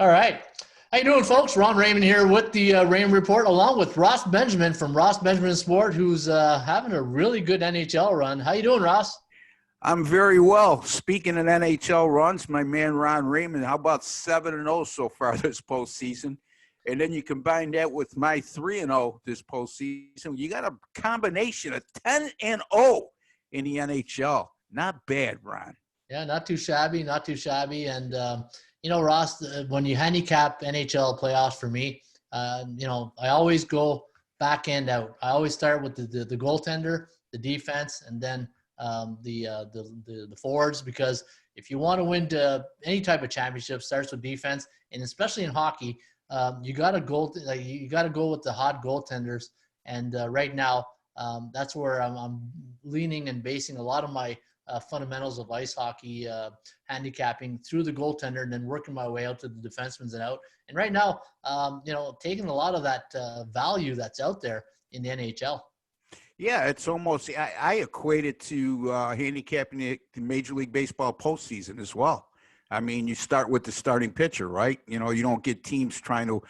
All right. How you doing, folks? Ron Raymond here with the Raymond Report, along with Ross Benjamin from Ross Benjamin Sport, who's having a really good NHL run. How you doing, Ross? I'm very well. Speaking of NHL runs, my man Ron Raymond, how about 7-0 so far this postseason? And then you combine that with my 3-0 this postseason. You got a combination of 10-0 in the NHL. Not bad, Ron. Yeah, not too shabby, not too shabby. And, Ross, when you handicap NHL playoffs for me, I always go back end out. I always start with the goaltender, the defense, and then the forwards, because if you want to win any type of championship, starts with defense, and especially in hockey, you got to go with the hot goaltenders. And right now, that's where I'm leaning and basing a lot of my fundamentals of ice hockey handicapping through the goaltender, and then working my way out to the defensemen and out. And right now, taking a lot of that value that's out there in the NHL. Yeah, it's almost, I equate it to handicapping the Major League Baseball postseason as well. I mean, you start with the starting pitcher, right? You don't get teams trying to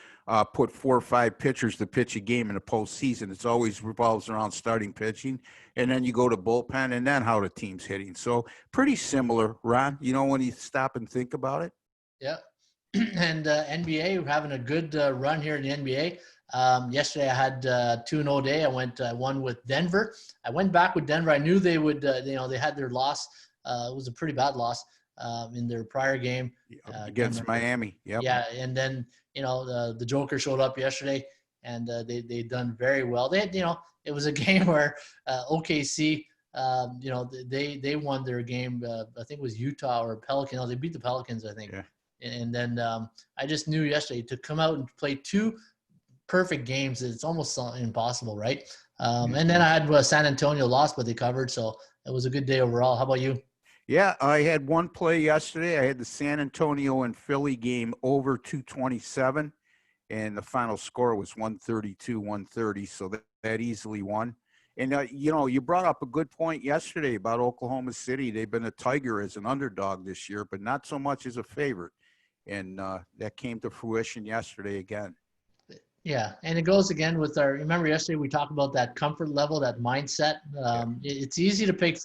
put 4 or 5 pitchers to pitch a game in the postseason. It's always revolves around starting pitching, and then you go to bullpen, and then how the team's hitting. So pretty similar, Ron, when you stop and think about it. Yeah. And NBA, we're having a good run here in the NBA. Yesterday I had 2-0 day. I won with Denver. I went back with Denver. I knew they would, they had their loss. It was a pretty bad loss in their prior game. Against Miami. Yep. Yeah. And then, the Joker showed up yesterday, and they done very well. They had, it was a game where OKC, they won their game. I think it was Utah or Pelicans. They beat the Pelicans, I think. Yeah. And then I just knew yesterday to come out and play 2 perfect games, it's almost impossible, right? And then I had San Antonio lost, but they covered, so it was a good day overall. How about you? Yeah, I had one play yesterday. I had the San Antonio and Philly game over 227, and the final score was 132-130, so that easily won. And, you brought up a good point yesterday about Oklahoma City. They've been a tiger as an underdog this year, but not so much as a favorite. And that came to fruition yesterday again. Yeah, and it goes again with remember yesterday we talked about that comfort level, that mindset. It's easy to pick,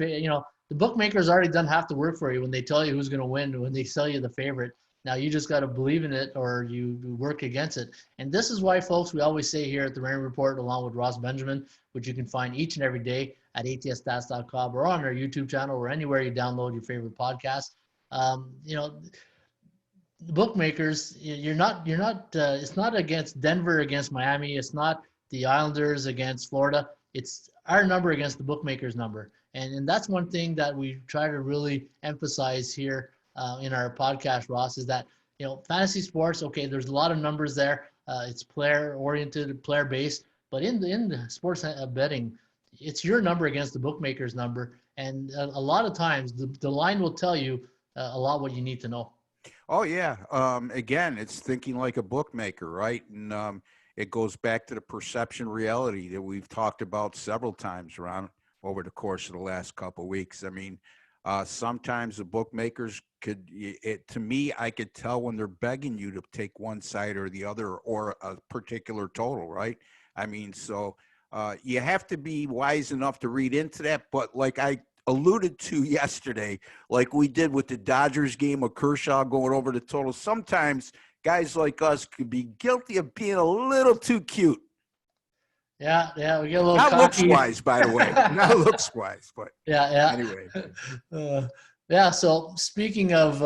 the bookmakers already done half the work for you when they tell you who's going to win, when they sell you the favorite. Now you just got to believe in it, or you work against it. And this is why, folks, we always say here at the Raymond Report, along with Ross Benjamin, which you can find each and every day at atsstats.com or on our YouTube channel or anywhere you download your favorite podcast. The bookmakers, it's not against Denver against Miami. It's not the Islanders against Florida. It's our number against the bookmakers number. And that's one thing that we try to really emphasize here in our podcast, Ross, is that, fantasy sports, okay, there's a lot of numbers there. It's player-oriented, player-based. But in the sports betting, it's your number against the bookmakers number. And a lot of times the line will tell you a lot what you need to know. Oh, yeah. Again, it's thinking like a bookmaker, right? And it goes back to the perception reality that we've talked about several times around over the course of the last couple of weeks. I mean, sometimes the bookmakers to me, I could tell when they're begging you to take one side or the other or a particular total, right? I mean, so you have to be wise enough to read into that. But like I alluded to yesterday, like we did with the Dodgers game of Kershaw going over the total, sometimes guys like us could be guilty of being a little too cute. Yeah, we get a little not cocky. Looks-wise, by the way. Not looks-wise, but yeah. Anyway. So speaking of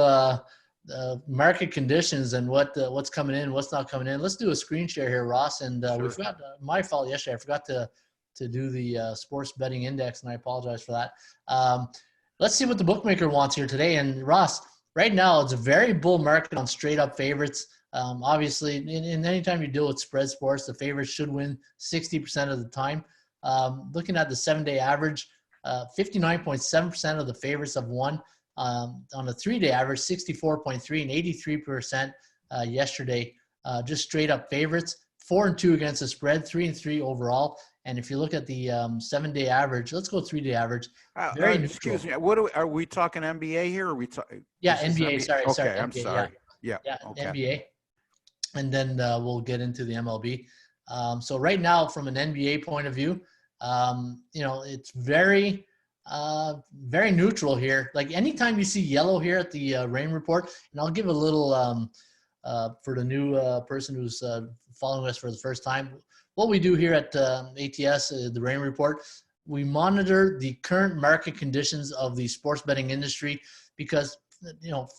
market conditions and what's coming in, what's not coming in, let's do a screen share here, Ross. And Sure. We forgot, my fault yesterday. I forgot to do the sports betting index, and I apologize for that. Let's see what the bookmaker wants here today. And Ross, right now it's a very bull market on straight up favorites. Obviously, in anytime you deal with spread sports, the favorites should win 60% of the time. Looking at the 7-day average, 59.7% of the favorites have won. On a 3-day average, 64.3 and 83% yesterday. Just straight up favorites, 4-2 against the spread, 3-3 overall. And if you look at the 7-day average, let's go 3-day average. Very neutral. Excuse me. Are we talking NBA here? Or are we talking? Yeah, NBA. Sorry. Okay, NBA, I'm sorry. Yeah. Yeah, okay. NBA. and then we'll get into the MLB. So right now, from an NBA point of view, it's very, very neutral here. Like anytime you see yellow here at the rain report, and I'll give a little for the new person who's following us for the first time. What we do here at ATS, the rain report, we monitor the current market conditions of the sports betting industry because,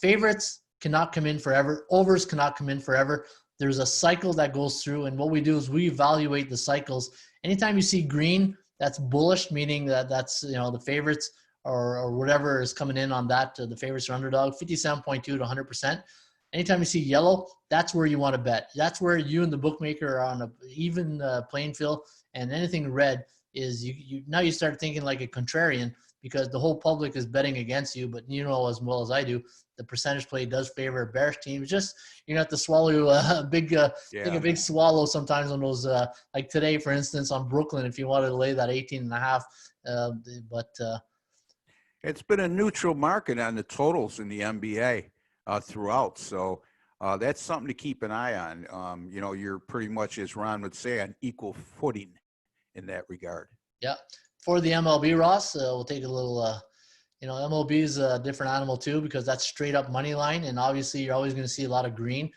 favorites cannot come in forever. Overs cannot come in forever. There's a cycle that goes through, and what we do is we evaluate the cycles. Anytime you see green, that's bullish, meaning that's the favorites or whatever is coming in on that. The favorites are underdog, 57.2 to 100%. Anytime you see yellow, that's where you want to bet. That's where you and the bookmaker are on a even playing field. And anything red is now you start thinking like a contrarian because the whole public is betting against you. But as well as I do, the percentage play does favor bearish teams. Just have to swallow a big, take a big swallow sometimes on those. Like today, for instance, on Brooklyn, if you wanted to lay that 18.5, it's been a neutral market on the totals in the NBA throughout. So that's something to keep an eye on. You're pretty much, as Ron would say, on equal footing in that regard. Yeah. For the MLB, Ross, we'll take a little, MLB is a different animal too, because that's straight up money line. And obviously you're always going to see a lot of green.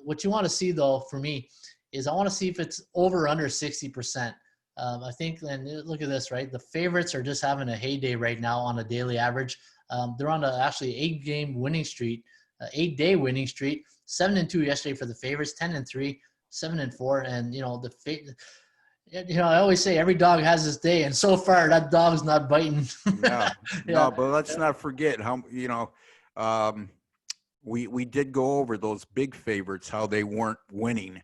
What you want to see though, for me, is I want to see if it's over or under 60%. I think, and look at this, right? The favorites are just having a heyday right now on a daily average. They're on actually 8-day winning streak, 7-2 yesterday for the favorites, 10-3, 7-4. And, I always say every dog has his day, and so far that dog's not biting. No, but let's not forget how, we did go over those big favorites, how they weren't winning.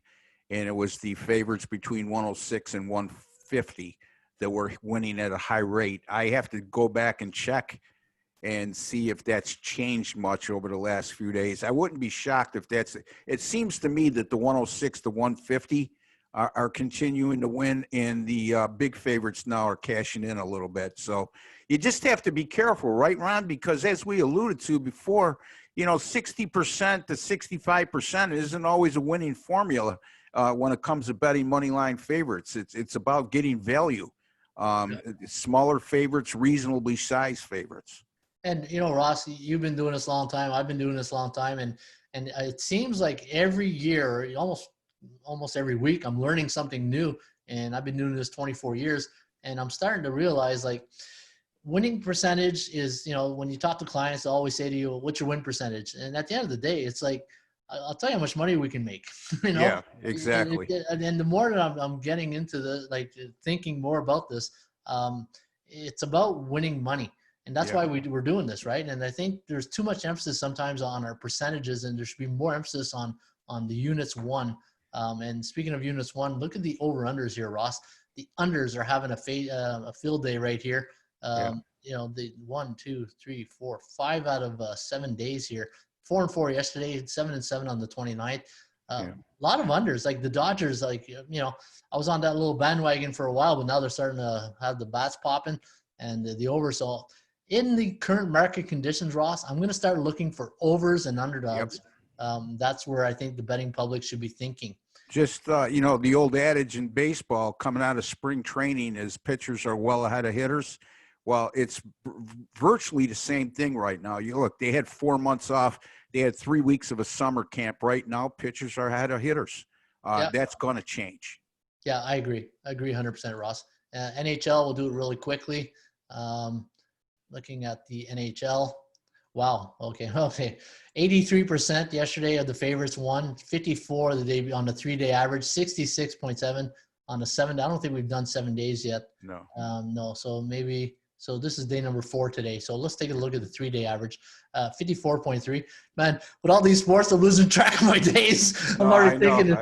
And it was the favorites between 106 and 150 that were winning at a high rate. I have to go back and check and see if that's changed much over the last few days. I wouldn't be shocked if it seems to me that the 106 to 150 are continuing to win, and the big favorites now are cashing in a little bit. So you just have to be careful, right, Ron? Because as we alluded to before, 60% to 65% isn't always a winning formula when it comes to betting money line favorites. It's about getting value. Smaller favorites, reasonably sized favorites. And Ross, you've been doing this a long time. I've been doing this a long time, and it seems like every year, almost every week, I'm learning something new. And I've been doing this 24 years, and I'm starting to realize like winning percentage is, when you talk to clients, they always say to you, "What's your win percentage?" And at the end of the day, it's like, I'll tell you how much money we can make. Yeah, exactly. And the more that I'm getting into thinking more about this, it's about winning money. And that's why we're doing this, right? And I think there's too much emphasis sometimes on our percentages, and there should be more emphasis on the units won. And speaking of units won, look at the over-unders here, Ross. The unders are having a field day right here. The 1, 2, 3, 4, 5 out of 7 days here. 4-4 yesterday, 7-7 on the 29th. A lot of unders. Like the Dodgers, I was on that little bandwagon for a while, but now they're starting to have the bats popping and the overs. So in the current market conditions, Ross, I'm going to start looking for overs and underdogs. That's where I think the betting public should be thinking. Just, the old adage in baseball coming out of spring training is pitchers are well ahead of hitters. Well, it's virtually the same thing right now. You look, they had 4 months off. They had 3 weeks of a summer camp. Right now, pitchers are ahead of hitters. That's going to change. Yeah, I agree. I agree 100%, Ross. NHL, we'll do it really quickly. Looking at the NHL. Wow. Okay. 83% yesterday of the favorites won. 54 the day on the 3-day average. 66.7 on the 7. I don't think we've done 7 days yet. No. No. So this is day number 4 today. So let's take a look at the 3-day average. 54.3. Man, with all these sports, I'm losing track of my days. I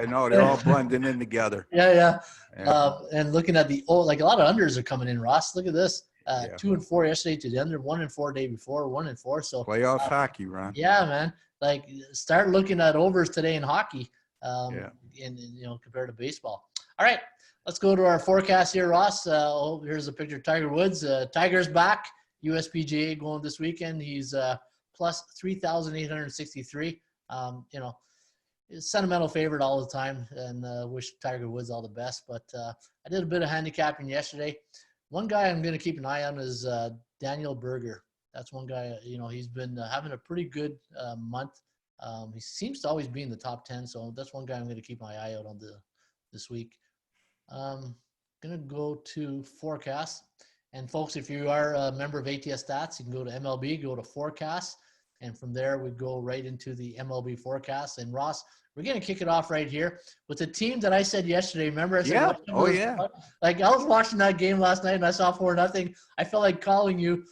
know. They're all blending in together. Yeah. And looking at a lot of unders are coming in, Ross. Look at this. 2-4 yesterday to the under, 1-4 day before, 1-4. So playoff hockey, Ron. Yeah, man. Like start looking at overs today in hockey. Compared to baseball. All right, let's go to our forecast here, Ross. Here's a picture of Tiger Woods. Tiger's back. USPGA going this weekend. He's plus 3,863. sentimental favorite all the time, and wish Tiger Woods all the best. But I did a bit of handicapping yesterday. One guy I'm going to keep an eye on is Daniel Berger. That's one guy, he's been having a pretty good month. He seems to always be in the top 10, so that's one guy I'm going to keep my eye out on this week. Going to go to forecast. And folks, if you are a member of ATS Stats, you can go to MLB, go to forecast, and from there we go right into the MLB forecast. And Ross, we're going to kick it off right here with the team that I said yesterday. Remember, I said, yeah. Oh yeah. Like, I was watching that game last night and I saw 4-0. I felt like calling you,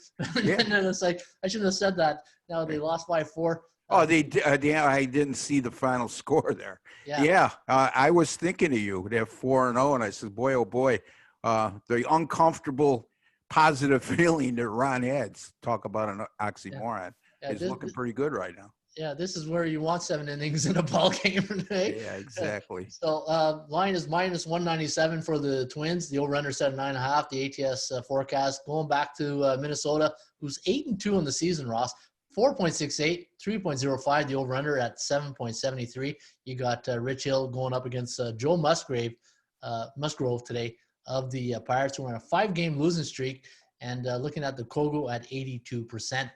Yeah. and then it's like I shouldn't have said that. Now they lost by 4. Oh, they did. Yeah, I didn't see the final score there. Yeah. Yeah, I was thinking of you. They're 4-0, and I said, boy, oh boy, the uncomfortable positive feeling that Ron had. Talk about an oxymoron. Yeah, Is looking pretty good right now. Yeah, this is where you want 7 innings in a ball game, right? Yeah, exactly. So line is minus 197 for the Twins. The over-under set at 9.5. The ATS forecast going back to Minnesota, who's 8-2 in the season, Ross. 4.68, 3.05. The over-under at 7.73. You got Rich Hill going up against Joe Musgrove today of the Pirates, who are on a 5-game losing streak, and looking at the Kogo at 82%.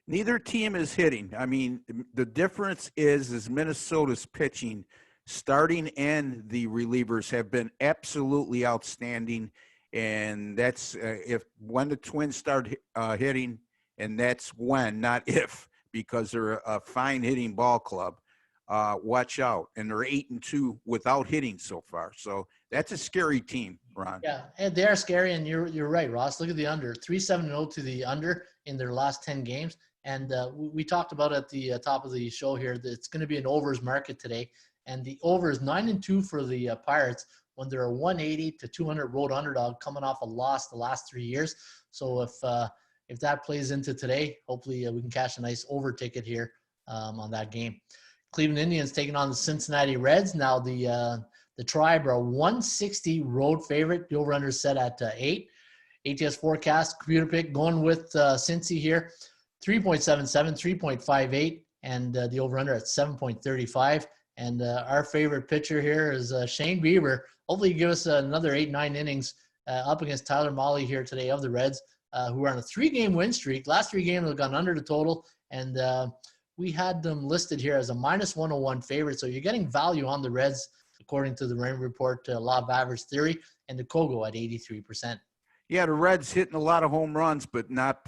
Neither team is hitting. I mean, the difference is Minnesota's pitching, starting and the relievers have been absolutely outstanding. And that's when the Twins start hitting, and that's when, not if, because they're a fine hitting ball club. Watch out. And they're 8-2 without hitting so far. So that's a scary team, Ron. Yeah, and they are scary, and you're right, Ross. Look at the under. 3-7-0 to the under in their last 10 games. And we talked about at the top of the show here that it's going to be an overs market today. And the over is 9-2 for the Pirates when they're a 180 to 200 road underdog coming off a loss the last 3 years. So if that plays into today, hopefully we can cash a nice over ticket here on that game. Cleveland Indians taking on the Cincinnati Reds. Now the Tribe are a 160 road favorite. The over-under is set at 8. ATS forecast, computer pick going with Cincy here. 3.77, 3.58, and the over-under at 7.35. And our favorite pitcher here is Shane Bieber. Hopefully give us another 8-9 innings up against Tyler Mahle here today of the Reds, who are on a 3-game win streak. Last 3 games have gone under the total, and we had them listed here as a minus 101 favorite. So you're getting value on the Reds, according to the Raymond Report Law of Average Theory, and the Kogo at 83%. Yeah, the Reds hitting a lot of home runs, but not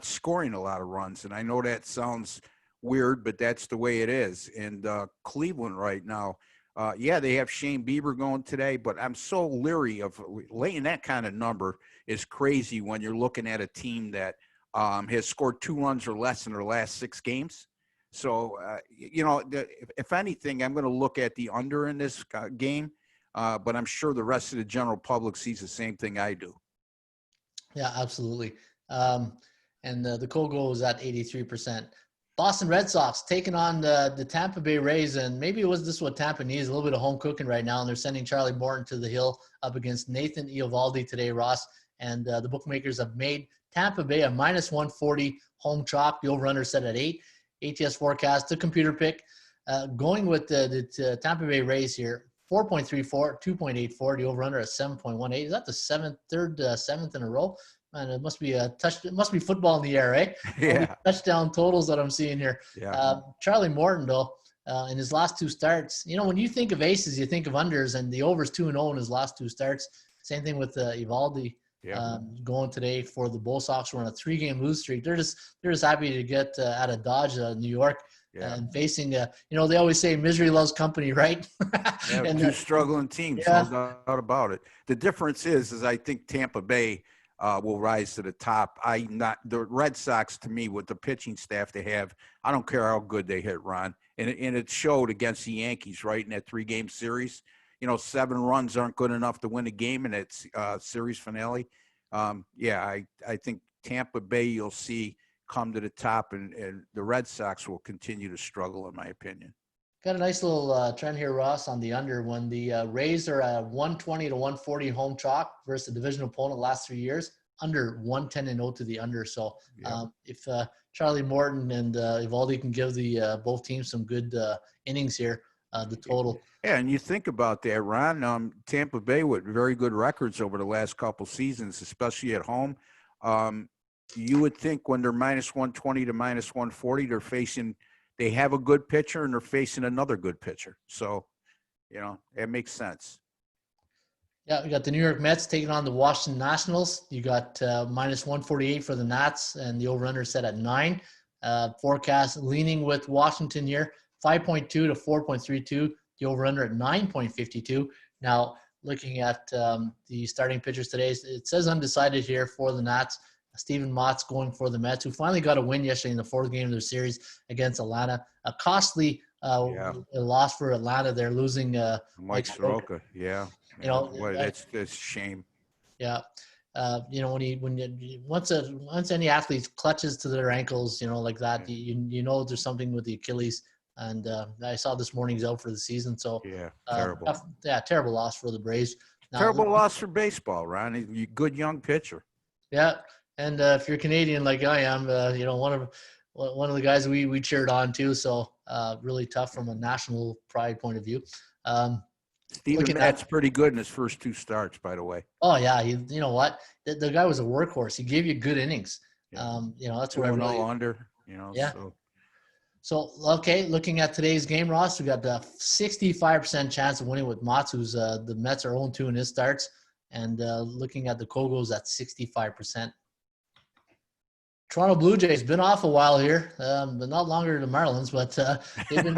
scoring a lot of runs. And I know that sounds weird, but that's the way it is. And Cleveland right now, they have Shane Bieber going today, but I'm so leery of laying that kind of number is crazy when you're looking at a team that has scored 2 runs or less in their last 6 games. So, if anything, I'm going to look at the under in this game, but I'm sure the rest of the general public sees the same thing I do. Yeah, absolutely. And the Kogo is at 83%. Boston Red Sox taking on the Tampa Bay Rays, and maybe this is what Tampa needs, a little bit of home cooking right now, and they're sending Charlie Morton to the hill up against Nathan Eovaldi today, Ross, and the bookmakers have made Tampa Bay a minus 140 home chalk. The over-under set at 8. ATS forecast, the computer pick, going with the Tampa Bay Rays here, 4.34, 2.84. The over/under at 7.18. Is that the seventh in a row? Man, it must be it must be football in the air, right? Yeah. Touchdown totals that I'm seeing here. Yeah. Charlie Morton, though, in his last 2 starts, when you think of aces, you think of unders, and the over's 2-0 in his last 2 starts. Same thing with Eovaldi. Yeah. Going today for the Bull Sox. We're on a 3-game lose streak. They're just happy to get out of Dodge, New York. Yeah. And facing, they always say misery loves company, right? Yeah, and 2 struggling teams, no doubt about it. The difference is I think Tampa Bay will rise to the top. The Red Sox, to me, with the pitching staff they have, I don't care how good they hit, Ron. And it showed against the Yankees, right, in that 3-game series. 7 runs aren't good enough to win a game in that series finale. I think Tampa Bay you'll see come to the top, and the Red Sox will continue to struggle, in my opinion. Got a nice little trend here, Ross, on the under. When the Rays are at 120 to 140 home chalk versus the division opponent last 3 years, under 110-0 to the under. So if Charlie Morton and Evaldi can give the both teams some good innings here. The total. Yeah, and you think about that, Ron. Tampa Bay with very good records over the last couple seasons, especially at home. You would think when they're minus 120 to minus 140, they have a good pitcher and they're facing another good pitcher. So, it makes sense. Yeah, we got the New York Mets taking on the Washington Nationals. You got minus 148 for the Nats, and the over-under set at 9. Forecast leaning with Washington here, 5.2 to 4.32. The over-under at 9.52. Now, looking at the starting pitchers today, it says undecided here for the Nats. Steven Mott's going for the Mets, who finally got a win yesterday in the 4th game of their series against Atlanta. A costly loss for Atlanta. They're losing Mike Soroka. Yeah. That's a shame. Yeah. Once any athlete clutches to their ankles, like that, you know there's something with the Achilles. And I saw this morning he's out for the season. So terrible. Terrible loss for the Braves. Now, terrible loss for baseball, Ron. He's a good young pitcher. Yeah, and if you're Canadian like I am, one of the guys we cheered on too. So really tough from a national pride point of view. Steven Matt's pretty good in his first 2 starts, by the way. Oh yeah, you know what? The guy was a workhorse. He gave you good innings. Yeah. That's what I really under. Yeah. So okay, looking at today's game, Ross, we got the 65% chance of winning with Mats, who's the Mets are 0-2 in his starts, and looking at the Kogos at 65%. Toronto Blue Jays been off a while here, but not longer than the Marlins, but they've been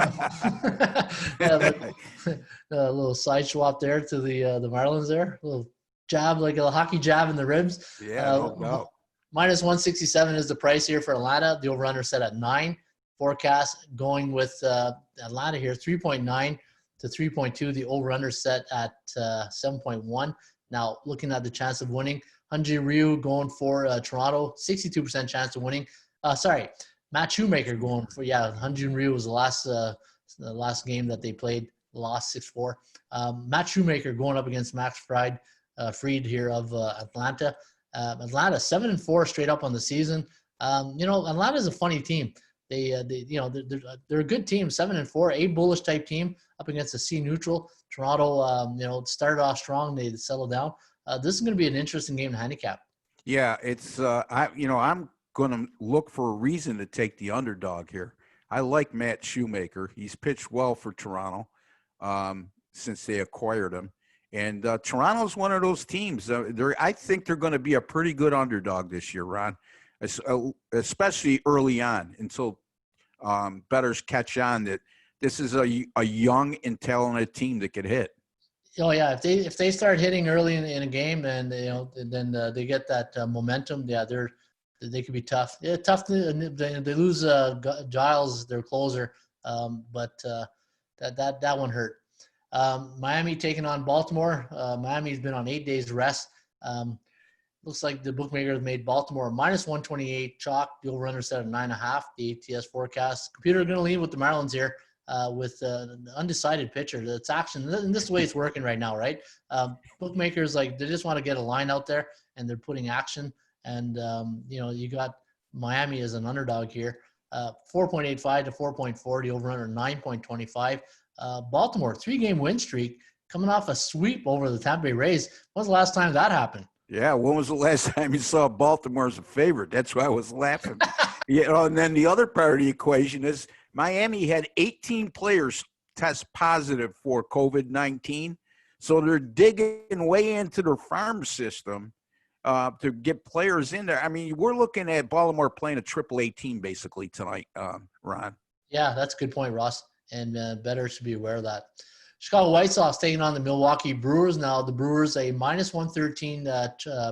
a little side swap there to the Marlins there. A little jab, like a hockey jab in the ribs. Yeah, no doubt. Minus 167 is the price here for Atlanta. The over-under set at 9. Forecast going with Atlanta here, 3.9 to 3.2. The over-under set at 7.1. Now, looking at the chance of winning, Hyun-Jin Ryu going for Toronto, 62% chance of winning. Matt Shoemaker going for, Hyun-Jin Ryu was the last game that they played, lost 6-4. Matt Shoemaker going up against Max Fried here of Atlanta. Atlanta 7-4 straight up on the season. Atlanta's a funny team. They're a good team, 7-4, a bullish type team up against a C neutral. Toronto, started off strong. They settled down. This is going to be an interesting game to handicap. Yeah, it's I'm going to look for a reason to take the underdog here. I like Matt Shoemaker. He's pitched well for Toronto since they acquired him. And Toronto's one of those teams. I think they're going to be a pretty good underdog this year, Ron, especially early on until bettors catch on that this is a young and talented team that could hit. Oh yeah, if they start hitting early in a game, then they get that momentum. Yeah, they could be tough. Yeah, tough. They lose Giles, their closer, but that one hurt. Miami taking on Baltimore. Miami's been on 8 days rest. Looks like the bookmakers made Baltimore minus 128 chalk. The over-under set at 9.5. The ATS forecast. Computer going to lean with the Marlins here with an undecided pitcher. It's action, and this is the way it's working right now, right? Bookmakers they just want to get a line out there, and they're putting action. And you got Miami as an underdog here, 4.85 to 4.4. The over-under 9.25. Baltimore 3-game win streak coming off a sweep over the Tampa Bay Rays. When was the last time that happened? Yeah, when was the last time you saw Baltimore as a favorite? That's why I was laughing. And then the other part of the equation is Miami had 18 players test positive for COVID-19. So they're digging way into their farm system to get players in there. I mean, we're looking at Baltimore playing a AAA team basically tonight, Ron. Yeah, that's a good point, Ross. And bettors should be aware of that. Chicago White Sox taking on the Milwaukee Brewers. Now, the Brewers, a minus 113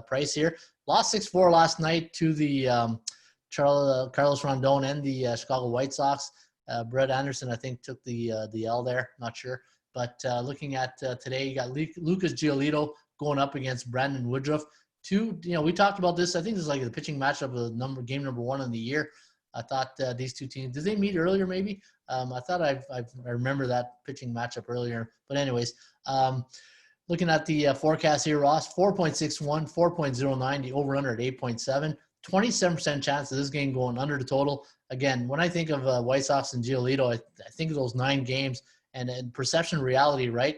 price here. Lost 6-4 last night to the Carlos Rondon and the Chicago White Sox. Brett Anderson, I think, took the L there. Not sure. But looking at today, you got Lucas Giolito going up against Brandon Woodruff. We talked about this. I think this is like the pitching matchup of game number 1 in the year. I thought these two teams, did they meet earlier maybe? I thought I remember that pitching matchup earlier. But anyways, looking at the forecast here, Ross, 4.61, 4.09, the over-under at 8.7. 27% chance of this game going under the total. Again, when I think of White Sox and Giolito, I think of those 9 games and perception reality, right?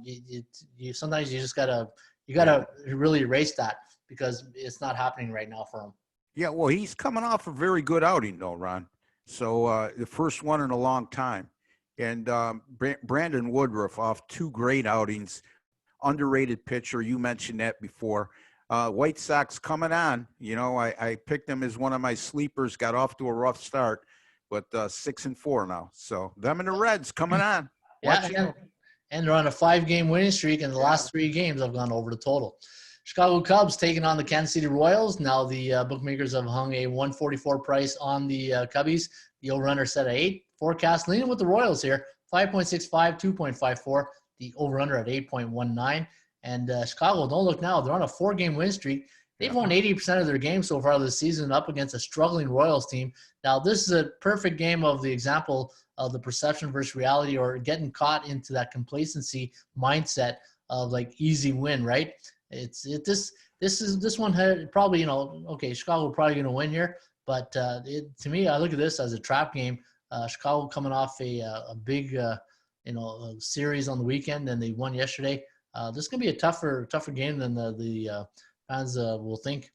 You sometimes you just gotta really erase that because it's not happening right now for him. Yeah, well, he's coming off a very good outing, though, Ron. So the first one in a long time. And Brandon Woodruff off 2 great outings, underrated pitcher. You mentioned that before. White Sox coming on. You know, I picked them as one of my sleepers, got off to a rough start, but 6-4 now. So them and the Reds coming on. Yeah, and they're on a 5-game winning streak, and the last 3 games have gone over the total. Chicago Cubs taking on the Kansas City Royals. Now the bookmakers have hung a 144 price on the Cubbies. The over-under set at 8. Forecast leaning with the Royals here, 5.65, 2.54. The over-under at 8.19. And Chicago, don't look now. They're on a 4-game win streak. They've won 80% of their games so far this season up against a struggling Royals team. Now, this is a perfect game of the example of the perception versus reality, or getting caught into that complacency mindset of like easy win, right? This one had probably, okay, Chicago probably going to win here, but to me, I look at this as a trap game. Chicago coming off a big series on the weekend, and they won yesterday. This is going to be a tougher game than the fans will think.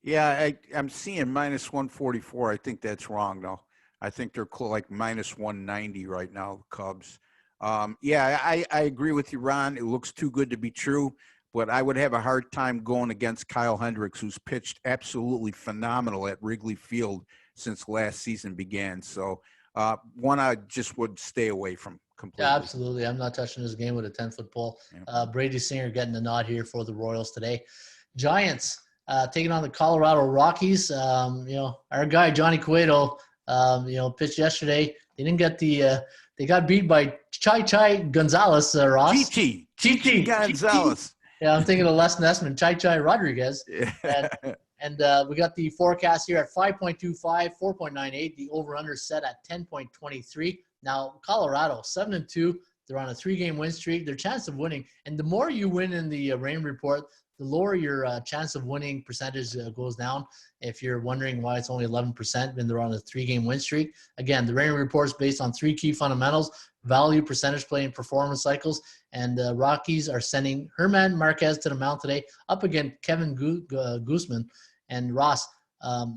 Yeah, I'm seeing minus 144. I think that's wrong, though. I think they're like minus 190 right now, the Cubs. I agree with you, Ron. It looks too good to be true, but I would have a hard time going against Kyle Hendricks, who's pitched absolutely phenomenal at Wrigley Field since last season began. So one I just would stay away from completely. Yeah, absolutely. I'm not touching this game with a 10-foot pole. Yeah. Brady Singer getting the nod here for the Royals today. Giants taking on the Colorado Rockies. Our guy Johnny Cueto, pitched yesterday. They didn't get they got beat by Chai Gonzalez, Ross. Chichi Gonzalez. Yeah, I'm thinking of Les Nessman, Chai Rodriguez. Yeah. And we got the forecast here at 5.25, 4.98. The over-under set at 10.23. Now, Colorado, 7-2. They're on a 3-game win streak. Their chance of winning, and the more you win in the rain report, the lower your chance of winning percentage goes down. If you're wondering why it's only 11% when they're on a 3-game win streak. Again, the rain report is based on 3 key fundamentals: value, percentage play, and performance cycles. And Rockies are sending Herman Marquez to the mound today up against Kevin Guzman. And Ross,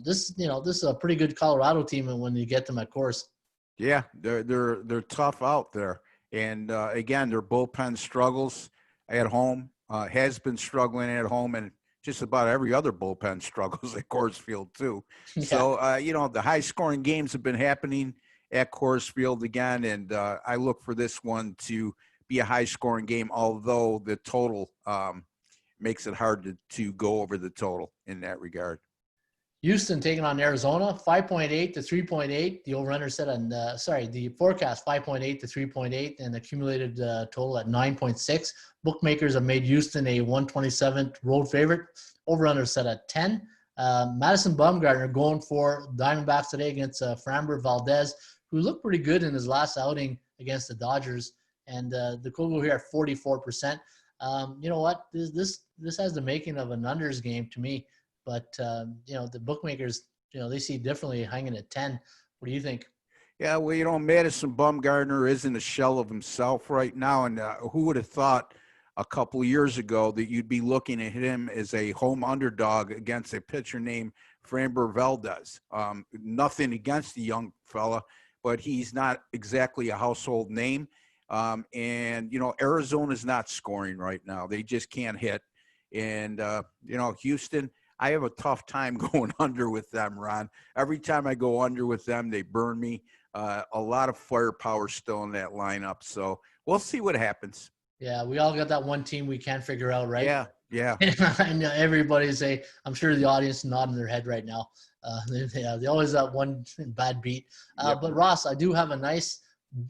this is a pretty good Colorado team when you get them at course. Yeah, they're tough out there. And again, their bullpen struggles at home. Has been struggling at home, and just about every other bullpen struggles at Coors Field too. Yeah. So, the high-scoring games have been happening at Coors Field again, and I look for this one to be a high-scoring game, although the total makes it hard to go over the total in that regard. Houston taking on Arizona, 5.8 to 3.8. The over-under set on, the forecast 5.8 to 3.8, and accumulated total at 9.6. Bookmakers have made Houston a 127th road favorite. Over-under set at 10. Madison Bumgarner going for Diamondbacks today against Framber Valdez, who looked pretty good in his last outing against the Dodgers. And the Kogo here at 44%. You know what? This has the making of an unders game to me. But, the bookmakers, they see differently hanging at 10. What do you think? Yeah, well, Madison Bumgarner isn't a shell of himself right now. And who would have thought a couple of years ago that you'd be looking at him as a home underdog against a pitcher named Framber Valdez? Nothing against the young fella, but he's not exactly a household name. And Arizona's not scoring right now. They just can't hit. And, Houston, I have a tough time going under with them, Ron. Every time I go under with them, they burn me. A lot of firepower still in that lineup. So we'll see what happens. Yeah, we all got that one team we can't figure out, right? Yeah. And everybody's I'm sure the audience nodding their head right now. They always have one bad beat. Yep. But Ross, I do have a nice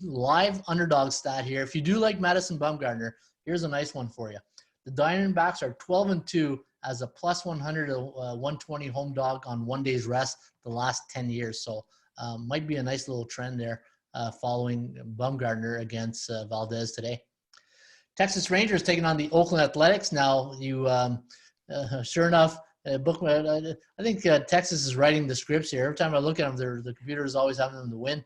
live underdog stat here. If you do like Madison Bumgarner, here's a nice one for you. The Diamondbacks are 12-2 as a plus 100 to 120 home dog on 1 day's rest the last 10 years. So might be a nice little trend there following Bumgarner against Valdez today. Texas Rangers taking on the Oakland Athletics. Now, sure enough, I think Texas is writing the scripts here. Every time I look at them, the computer is always having them to win.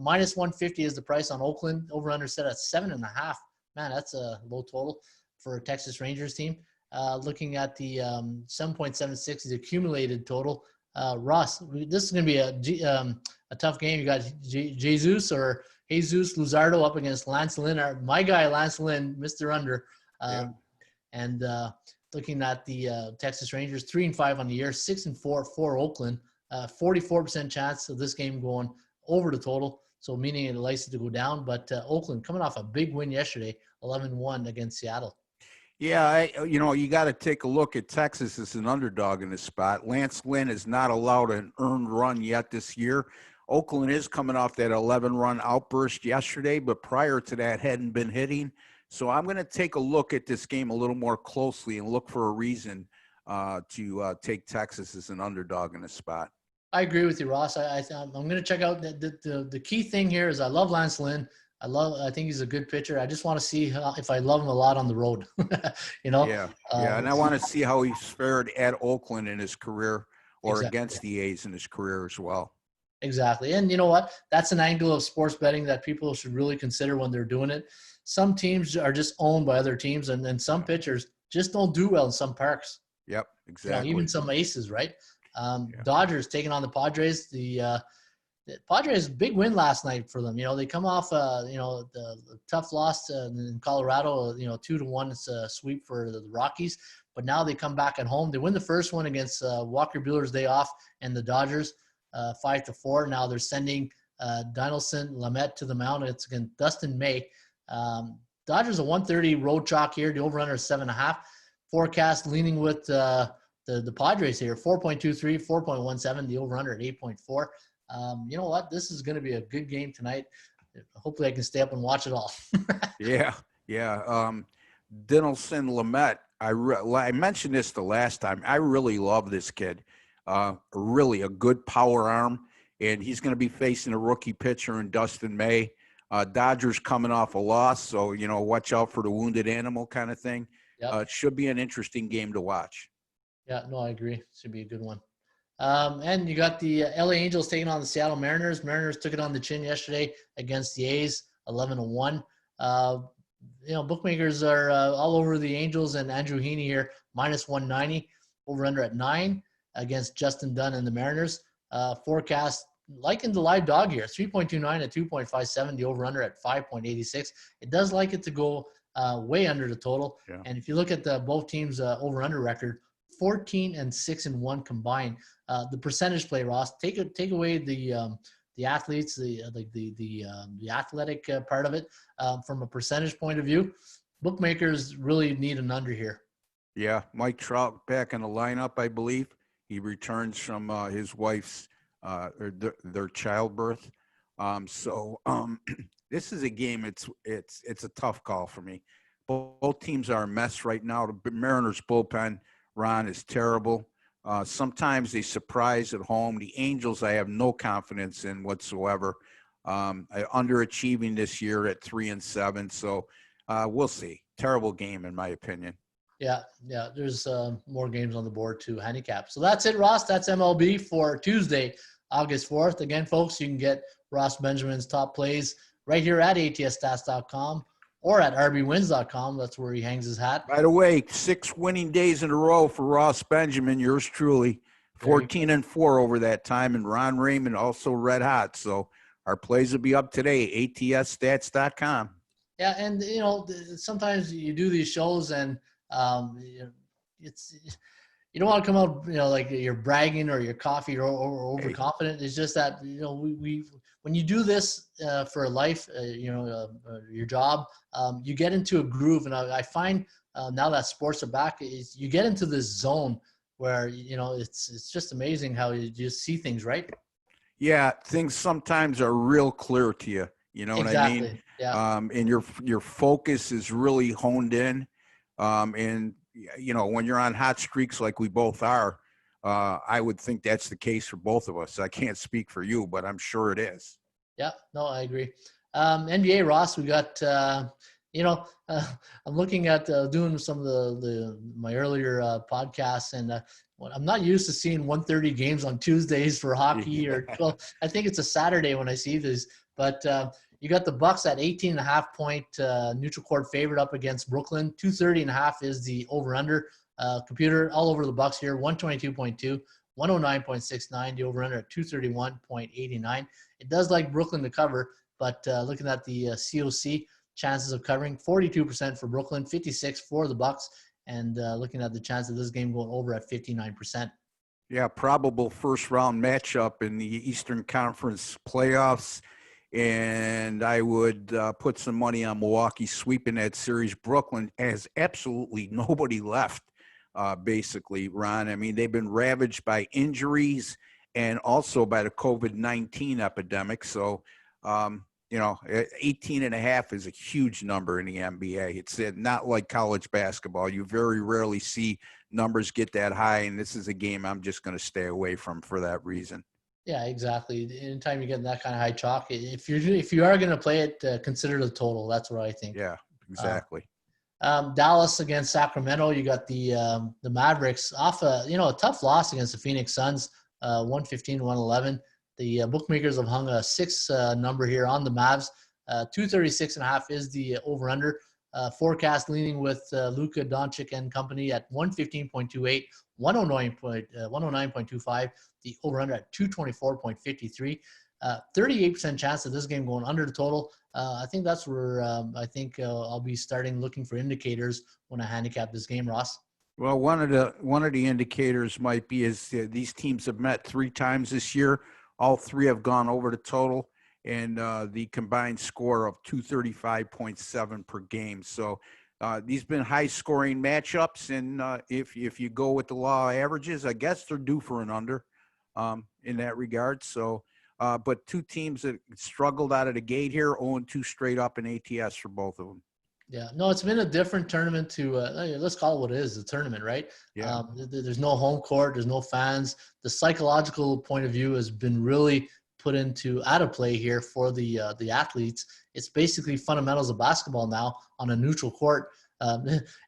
Minus 150 is the price on Oakland. Over under set at 7.5. Man, that's a low total for a Texas Rangers team. Looking at the 7.76 is the accumulated total. Ross, this is going to be a tough game. You got Jesus Luzardo up against Lance Lynn. My guy, Lance Lynn, Mr. Under. And looking at the Texas Rangers, 3-5 on the year, 6-4 for Oakland. 44% chance of this game going over the total, so meaning it likes it to go down. But Oakland coming off a big win yesterday, 11-1 against Seattle. Yeah, you got to take a look at Texas as an underdog in this spot. Lance Lynn is not allowed an earned run yet this year. Oakland is coming off that 11-run outburst yesterday, but prior to that hadn't been hitting. So I'm going to take a look at this game a little more closely and look for a reason to take Texas as an underdog in this spot. I agree with you, Ross. I'm going to check out the key thing here is I love Lance Lynn. I think he's a good pitcher. I just want to see if I love him a lot on the road. Yeah, and I want to see how he's fared at Oakland in his career or against the A's in his career as well. Exactly. And you know what? That's an angle of sports betting that people should really consider when they're doing it. Some teams are just owned by other teams, and some pitchers just don't do well in some parks. Yep, exactly. Even some aces, right? Dodgers taking on the Padres. The Padres, big win last night for them. They come off, the tough loss in Colorado, 2-1. It's a sweep for the Rockies. But now they come back at home. They win the first one against Walker Buehler's day off and the Dodgers, 5-4. Now they're sending Dinelson Lamet to the mound. It's against Dustin May. Dodgers a 130 road chalk here. The over-under is 7.5. Forecast leaning with the Padres here, 4.23, 4.17. The over-under at 8.4. You know what? This is going to be a good game tonight. Hopefully I can stay up and watch it all. Yeah. Dinelson Lamet, I mentioned this the last time. I really love this kid. Really a good power arm, and he's going to be facing a rookie pitcher in Dustin May. Dodgers coming off a loss, so, watch out for the wounded animal kind of thing. Yep. It should be an interesting game to watch. Yeah, no, I agree. Should be a good one. And you got the LA Angels taking on the Seattle Mariners. Mariners took it on the chin yesterday against the A's, 11-1. Bookmakers are all over the Angels and Andrew Heaney here, minus 190, over under at 9 against Justin Dunn and the Mariners. Forecast liking the live dog here, 3.29 at 2.57, the over under at 5.86. It does like it to go way under the total. Yeah. And if you look at both teams' over under record, 14-6-1 combined. The percentage play, Ross, take away the athletes, the athletic part of it. From a percentage point of view, bookmakers really need an under here. Yeah, Mike Trout back in the lineup, I believe. He returns from his wife's their childbirth. This is a game. It's a tough call for me. Both teams are a mess right now. The Mariners bullpen, Ron, is terrible. Sometimes they surprise at home. The Angels, I have no confidence in whatsoever. Underachieving this year at 3-7. So we'll see. Terrible game, in my opinion. Yeah. There's more games on the board to handicap. So that's it, Ross. That's MLB for Tuesday, August 4th. Again, folks, you can get Ross Benjamin's top plays right here at atsstats.com or at rbwins.com. That's where he hangs his hat. By the way, 6 winning days in a row for Ross Benjamin, yours truly. 14-4 over that time, and Ron Raymond also red hot. So our plays will be up today, atsstats.com. Yeah, and, sometimes you do these shows and it's you don't want to come out like you're bragging or you're cocky or overconfident. It's just that we when you do this for life, your job, you get into a groove, and I find now that sports are back, is you get into this zone where it's just amazing how you just see things, right? Yeah, things sometimes are real clear to you. You know exactly. what I mean? Yeah. And your focus is really honed in. And when you're on hot streaks like we both are, I would think that's the case for both of us. I can't speak for you, but I'm sure it is. Yeah, no, I agree. NBA, Ross, we got, I'm looking at doing some of my earlier podcasts, and well, I'm not used to seeing 1:30 games on Tuesdays for hockey or 12. I think it's a Saturday when I see this. But you got the Bucks at 18.5-point neutral court favorite up against Brooklyn. 230.5 is the over/under. Computer all over the Bucks here. 122.2, 109.69. The over/under at 231.89. It does like Brooklyn to cover, but looking at the COC chances of covering, 42% for Brooklyn, 56 for the Bucks. And looking at the chance of this game going over at 59%. Yeah, probable first round matchup in the Eastern Conference playoffs. And I would put some money on Milwaukee sweeping that series. Brooklyn has absolutely nobody left, basically, Ron. I mean, they've been ravaged by injuries and also by the COVID-19 epidemic. So, 18.5 is a huge number in the NBA. It's not like college basketball. You very rarely see numbers get that high, and this is a game I'm just going to stay away from for that reason. Yeah, exactly. Anytime you get that kind of high chalk, if you are going to play it, consider the total. That's what I think. Yeah, exactly. Dallas against Sacramento. You got the Mavericks off a tough loss against the Phoenix Suns, 115-111. The bookmakers have hung a 6 number here on the Mavs. 236.5 is the over/under. Forecast leaning with Luka Doncic and company at 115.28, 109.25. The over/under at 224.53. 38% chance of this game going under the total. I think that's where I'll be starting looking for indicators when I handicap this game, Ross. Well, one of the indicators might be is these teams have met 3 times this year. All 3 have gone over the total, and the combined score of 235.7 per game. So these been high-scoring matchups, and if you go with the law of averages, I guess they're due for an under in that regard. So, but 2 teams that struggled out of the gate here, 0-2 straight up in ATS for both of them. Yeah, no, it's been a different tournament to let's call it what it is, a tournament, right? Yeah. There's no home court, there's no fans. The psychological point of view has been really put out of play here for the athletes. It's basically fundamentals of basketball now on a neutral court.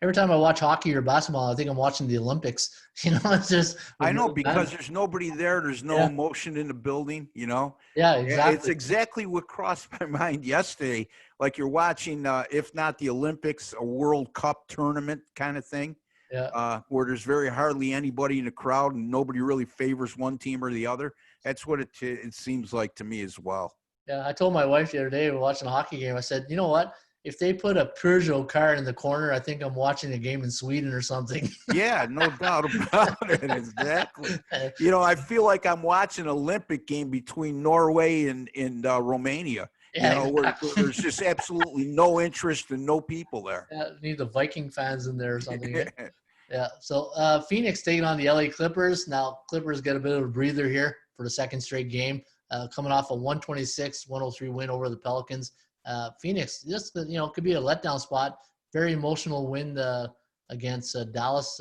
Every time I watch hockey or basketball, I think I'm watching the Olympics. It's just I know, because there's nobody there. There's no emotion in the building, Yeah, exactly. It's exactly what crossed my mind yesterday. Like you're watching, if not the Olympics, a World Cup tournament kind of thing. Yeah. Where there's very hardly anybody in the crowd and nobody really favors one team or the other. That's what it seems like to me as well. Yeah, I told my wife the other day, we were watching a hockey game. I said, you know what? If they put a Peugeot car in the corner, I think I'm watching a game in Sweden or something. Yeah, no doubt about it. Exactly. I feel like I'm watching an Olympic game between Norway and Romania. Yeah, where there's just absolutely no interest and no people there. Yeah, need the Viking fans in there or something. Yeah. So Phoenix taking on the LA Clippers. Now Clippers get a bit of a breather here for the second straight game, coming off a 126-103 win over the Pelicans. Phoenix just could be a letdown spot. Very emotional win against Dallas.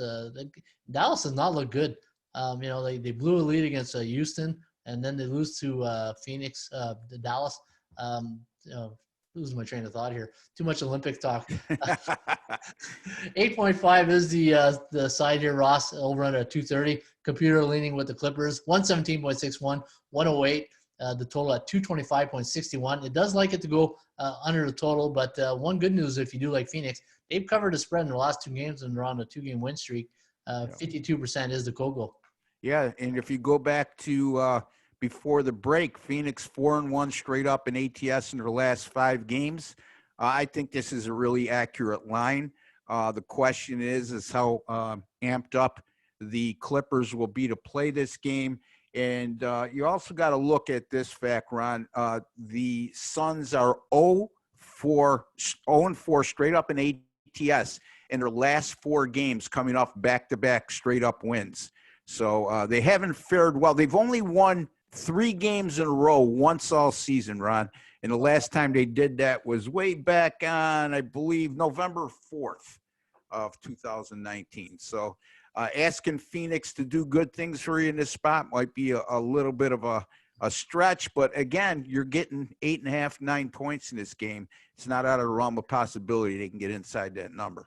Dallas does not look good. They blew a lead against Houston, and then they lose to Phoenix, Dallas. Losing my train of thought here. Too much Olympic talk. 8.5 is the side here, Ross, over under 230. Computer leaning with the Clippers. 117.61, 108. The total at 225.61. It does like it to go under the total, but one good news if you do like Phoenix, they've covered the spread in the last 2 games and they're on a 2-game win streak. 52% is the Kogo. Yeah, and if you go back to before the break, Phoenix 4-1 straight up in ATS in their last 5 games. I think this is a really accurate line. The question is how amped up the Clippers will be to play this game. And you also got to look at this fact, Ron. The Suns are 0-4 straight up in ATS in their last 4 games, coming off back-to-back straight-up wins. So they haven't fared well. They've only won 3 games in a row once all season, Ron. And the last time they did that was way back on, I believe, November 4th of 2019. So asking Phoenix to do good things for you in this spot might be a little bit of a stretch. But, again, you're getting 8.5, 9 points in this game. It's not out of the realm of possibility they can get inside that number.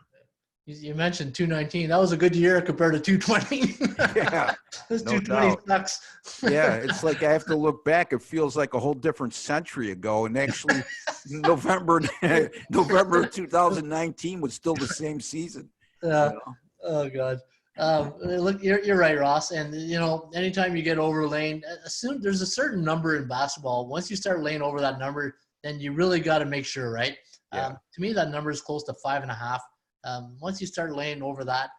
You mentioned 219. That was a good year compared to 220. Yeah, This no 220 doubt. sucks. Yeah, it's like I have to look back. It feels like a whole different century ago. And actually, November November of 2019 was still the same season. Uh, You know? oh God. Look, you're right, Ross. And anytime you get over lane, assume there's a certain number in basketball. Once you start laying over that number, then you really got to make sure, right? Yeah. To me, that number is close to 5.5. Once you start laying over that,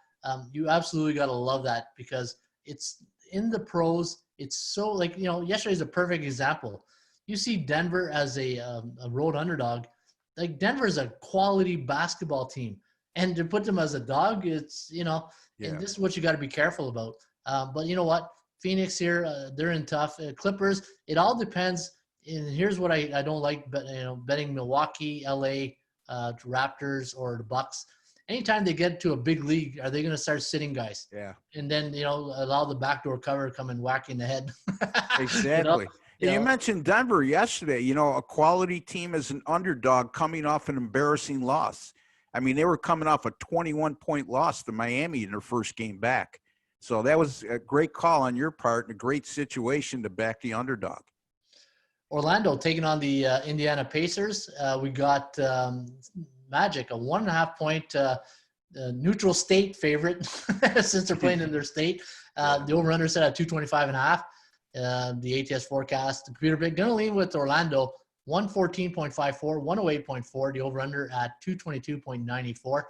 you absolutely got to love that because it's in the pros. It's so like yesterday's a perfect example. You see Denver as a road underdog. Like Denver is a quality basketball team. And to put them as a dog, it's, and Yeah. this is what you got to be careful about. But you know what? Phoenix here, they're in tough. Clippers, it all depends. And here's what I don't like, but betting Milwaukee, LA, Raptors, or the Bucks. Anytime they get to a big league, are they going to start sitting guys? Yeah. And then, allow the backdoor cover to come and whack in the head. Exactly. You mentioned Denver yesterday, a quality team as an underdog coming off an embarrassing loss. I mean, they were coming off a 21-point loss to Miami in their first game back. So that was a great call on your part and a great situation to back the underdog. Orlando taking on the Indiana Pacers. We got Magic, a 1.5 point neutral state favorite since they're playing in their state. The over-under set at 225.5. The ATS forecast, the computer pick, going to lean with Orlando, 114.54, 108.4. The over-under at 222.94.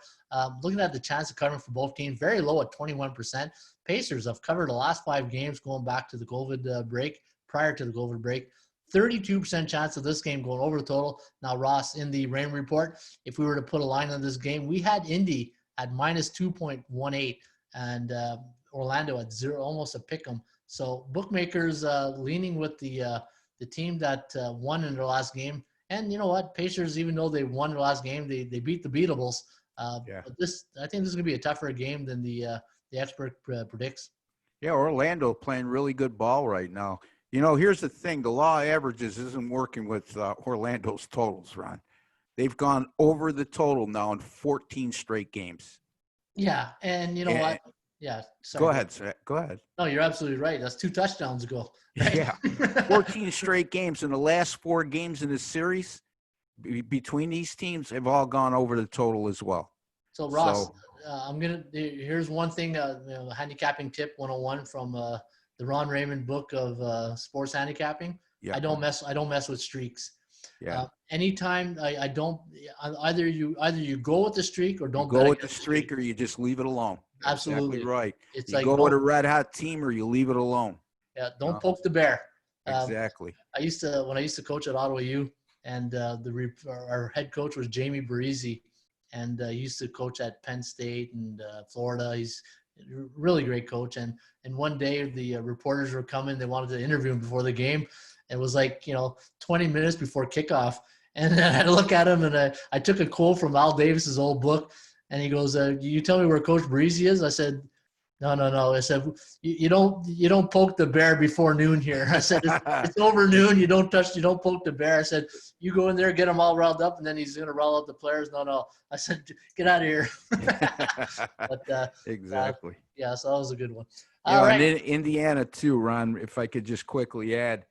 Looking at the chance of covering for both teams, very low at 21%. Pacers have covered the last 5 games going back to the COVID break, prior to the COVID break. 32% chance of this game going over the total. Now, Ross, in the Raymond report, if we were to put a line on this game, we had Indy at minus 2.18 and Orlando at 0, almost a pick 'em. So bookmakers leaning with the team that won in their last game. And you know what? Pacers, even though they won their last game, they beat the beatables. But I think this is going to be a tougher game than the expert predicts. Yeah, Orlando playing really good ball right now. Here's the thing. The law of averages isn't working with Orlando's totals, Ron. They've gone over the total now in 14 straight games. Yeah, and you know what? Yeah, sorry. Go ahead, sir. Go ahead. No, you're absolutely right. That's 2 touchdowns ago. Right? Yeah, 14 straight games. In the last 4 games in this series, between these teams, have all gone over the total as well. So, Ross, here's one thing, handicapping tip 101 from the Ron Raymond book of sports handicapping. Yeah. I don't mess with streaks. Yeah. Anytime I don't, either you go with the streak or don't go with the streak or you just leave it alone. Absolutely. Exactly right. It's you like go with a red hot team or you leave it alone. Yeah. Don't poke the bear. Exactly. When I used to coach at Ottawa U, and our head coach was Jamie Barisi, and he used to coach at Penn State and Florida. He's a really great coach. And one day the reporters were coming. They wanted to interview him before the game. It was like, 20 minutes before kickoff. And I look at him and I took a quote from Al Davis's old book. And he goes, you tell me where Coach Barisi is? I said, no. I said, you don't poke the bear before noon here. I said, it's over noon. You don't poke the bear. I said, you go in there, get him all riled up, and then he's going to rile up the players. No. I said, get out of here. But, exactly. Yeah, so that was a good one. And in Indiana too, Ron, if I could just quickly add,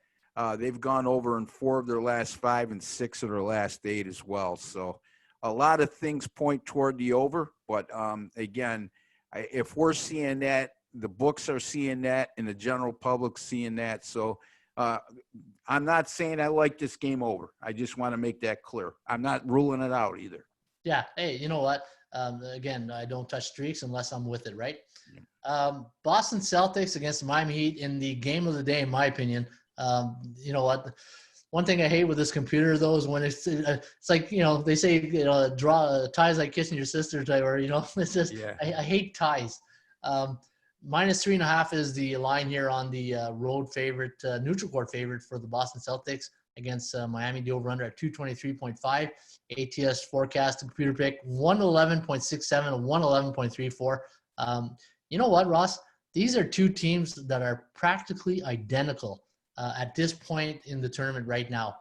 they've gone over in 4 of their last 5 and 6 of their last 8 as well. So a lot of things point toward the over, but again, if we're seeing that, the books are seeing that, and the general public seeing that. So I'm not saying I like this game over. I just want to make that clear. I'm not ruling it out either. Yeah. Hey, you know what? Again, I don't touch streaks unless I'm with it, right? Boston Celtics against the Miami Heat in the game of the day, in my opinion. You know what? One thing I hate with this computer, though, is when it's like, they say, draw ties like kissing your sister, or, it's just, I hate ties. Minus 3.5 is the line here on the road favorite, neutral court favorite for the Boston Celtics against Miami. The over-under at 223.5. ATS forecast, the computer pick, 111.67 and 111.34. You know what, Ross? These are 2 teams that are practically identical at this point in the tournament right now.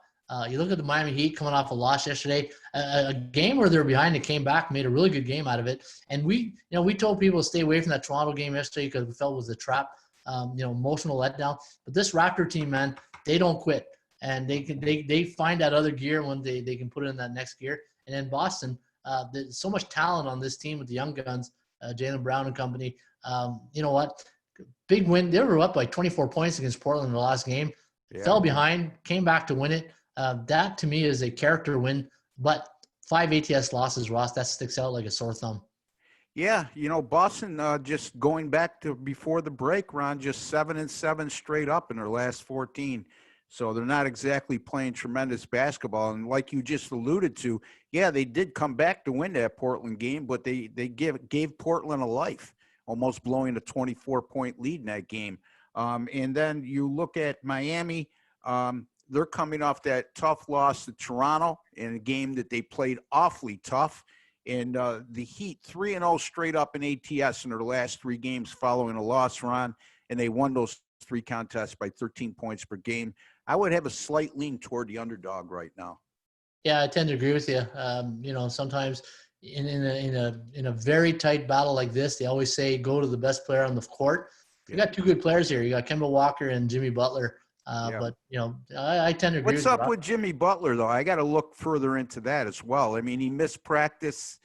You look at the Miami Heat coming off a loss yesterday, a game where they're behind and came back, made a really good game out of it. And we told people to stay away from that Toronto game yesterday because we felt it was a trap, emotional letdown. But this Raptor team, man, they don't quit, and they find that other gear when they can put it in that next gear. And then Boston, there's so much talent on this team with the young guns, Jaylen Brown and company. You know what? Big win. They were up by 24 points against Portland in the last game. Yeah. Fell behind, came back to win it. That to me is a character win, but 5 ATS losses, Ross, that sticks out like a sore thumb. Yeah, Boston, just going back to before the break, Ron, just 7-7 straight up in their last 14. So they're not exactly playing tremendous basketball. And like you just alluded to, yeah, they did come back to win that Portland game, but they gave Portland a life, almost blowing a 24-point lead in that game. And then you look at Miami, they're coming off that tough loss to Toronto in a game that they played awfully tough. And the Heat 3-0 straight up in ATS in their last 3 games following a loss, Ron, and they won those 3 contests by 13 points per game. I would have a slight lean toward the underdog right now. Yeah, I tend to agree with you. Sometimes in a very tight battle like this, they always say go to the best player on the court. You got 2 good players here. You got Kemba Walker and Jimmy Butler. But, I tend to agree with you. What's up with Jimmy Butler, though? I got to look further into that as well. I mean, he missed practice,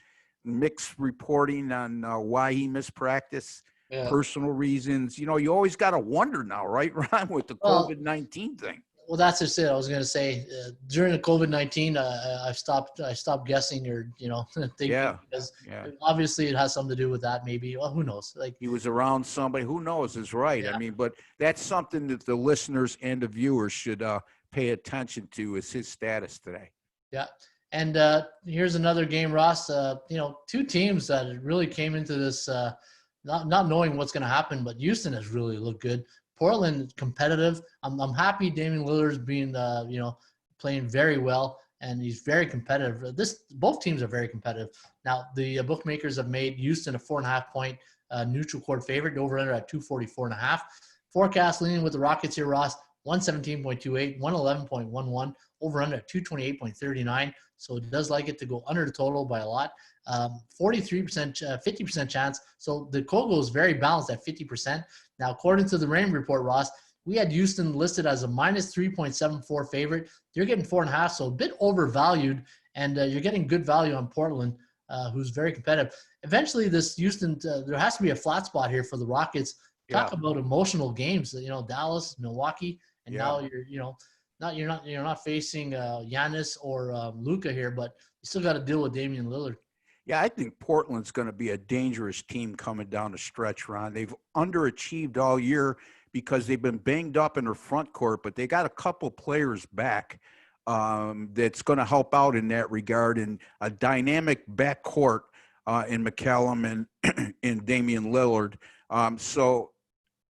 mixed reporting on why he missed practice, personal reasons. You always got to wonder now, right, Ron, with the COVID-19 thing. Well, that's just it. I was going to say during the COVID-19, I stopped guessing or thinking because obviously it has something to do with that. Maybe who knows? Like he was around somebody. Who knows? Is right. Yeah. I mean, but that's something that the listeners and the viewers should pay attention to. Is his status today? Yeah. And here's another game, Ross. 2 teams that really came into this not knowing what's going to happen, but Houston has really looked good. Portland competitive. I'm happy Damian Lillard's being playing very well, and he's very competitive. Both teams are very competitive. Now the bookmakers have made Houston a 4.5-point neutral court favorite, over under at 244.5. Forecast leaning with the Rockets here, Ross, 117.28, 111.11, over under at 228.39. So it does like it to go under the total by a lot. 43%, 50% chance. So the Kogo is very balanced at 50%. Now, according to the Raymond report, Ross, we had Houston listed as a minus 3.74 favorite. You're getting 4.5, so a bit overvalued, and you're getting good value on Portland, who's very competitive. Eventually, this Houston, there has to be a flat spot here for the Rockets. Talk about emotional games. Dallas, Milwaukee, and now you're not facing Giannis or Luka here, but you still got to deal with Damian Lillard. Yeah, I think Portland's going to be a dangerous team coming down the stretch, Ron. They've underachieved all year because they've been banged up in their front court, but they got a couple players back that's going to help out in that regard, and a dynamic back court in McCallum and Damian Lillard. So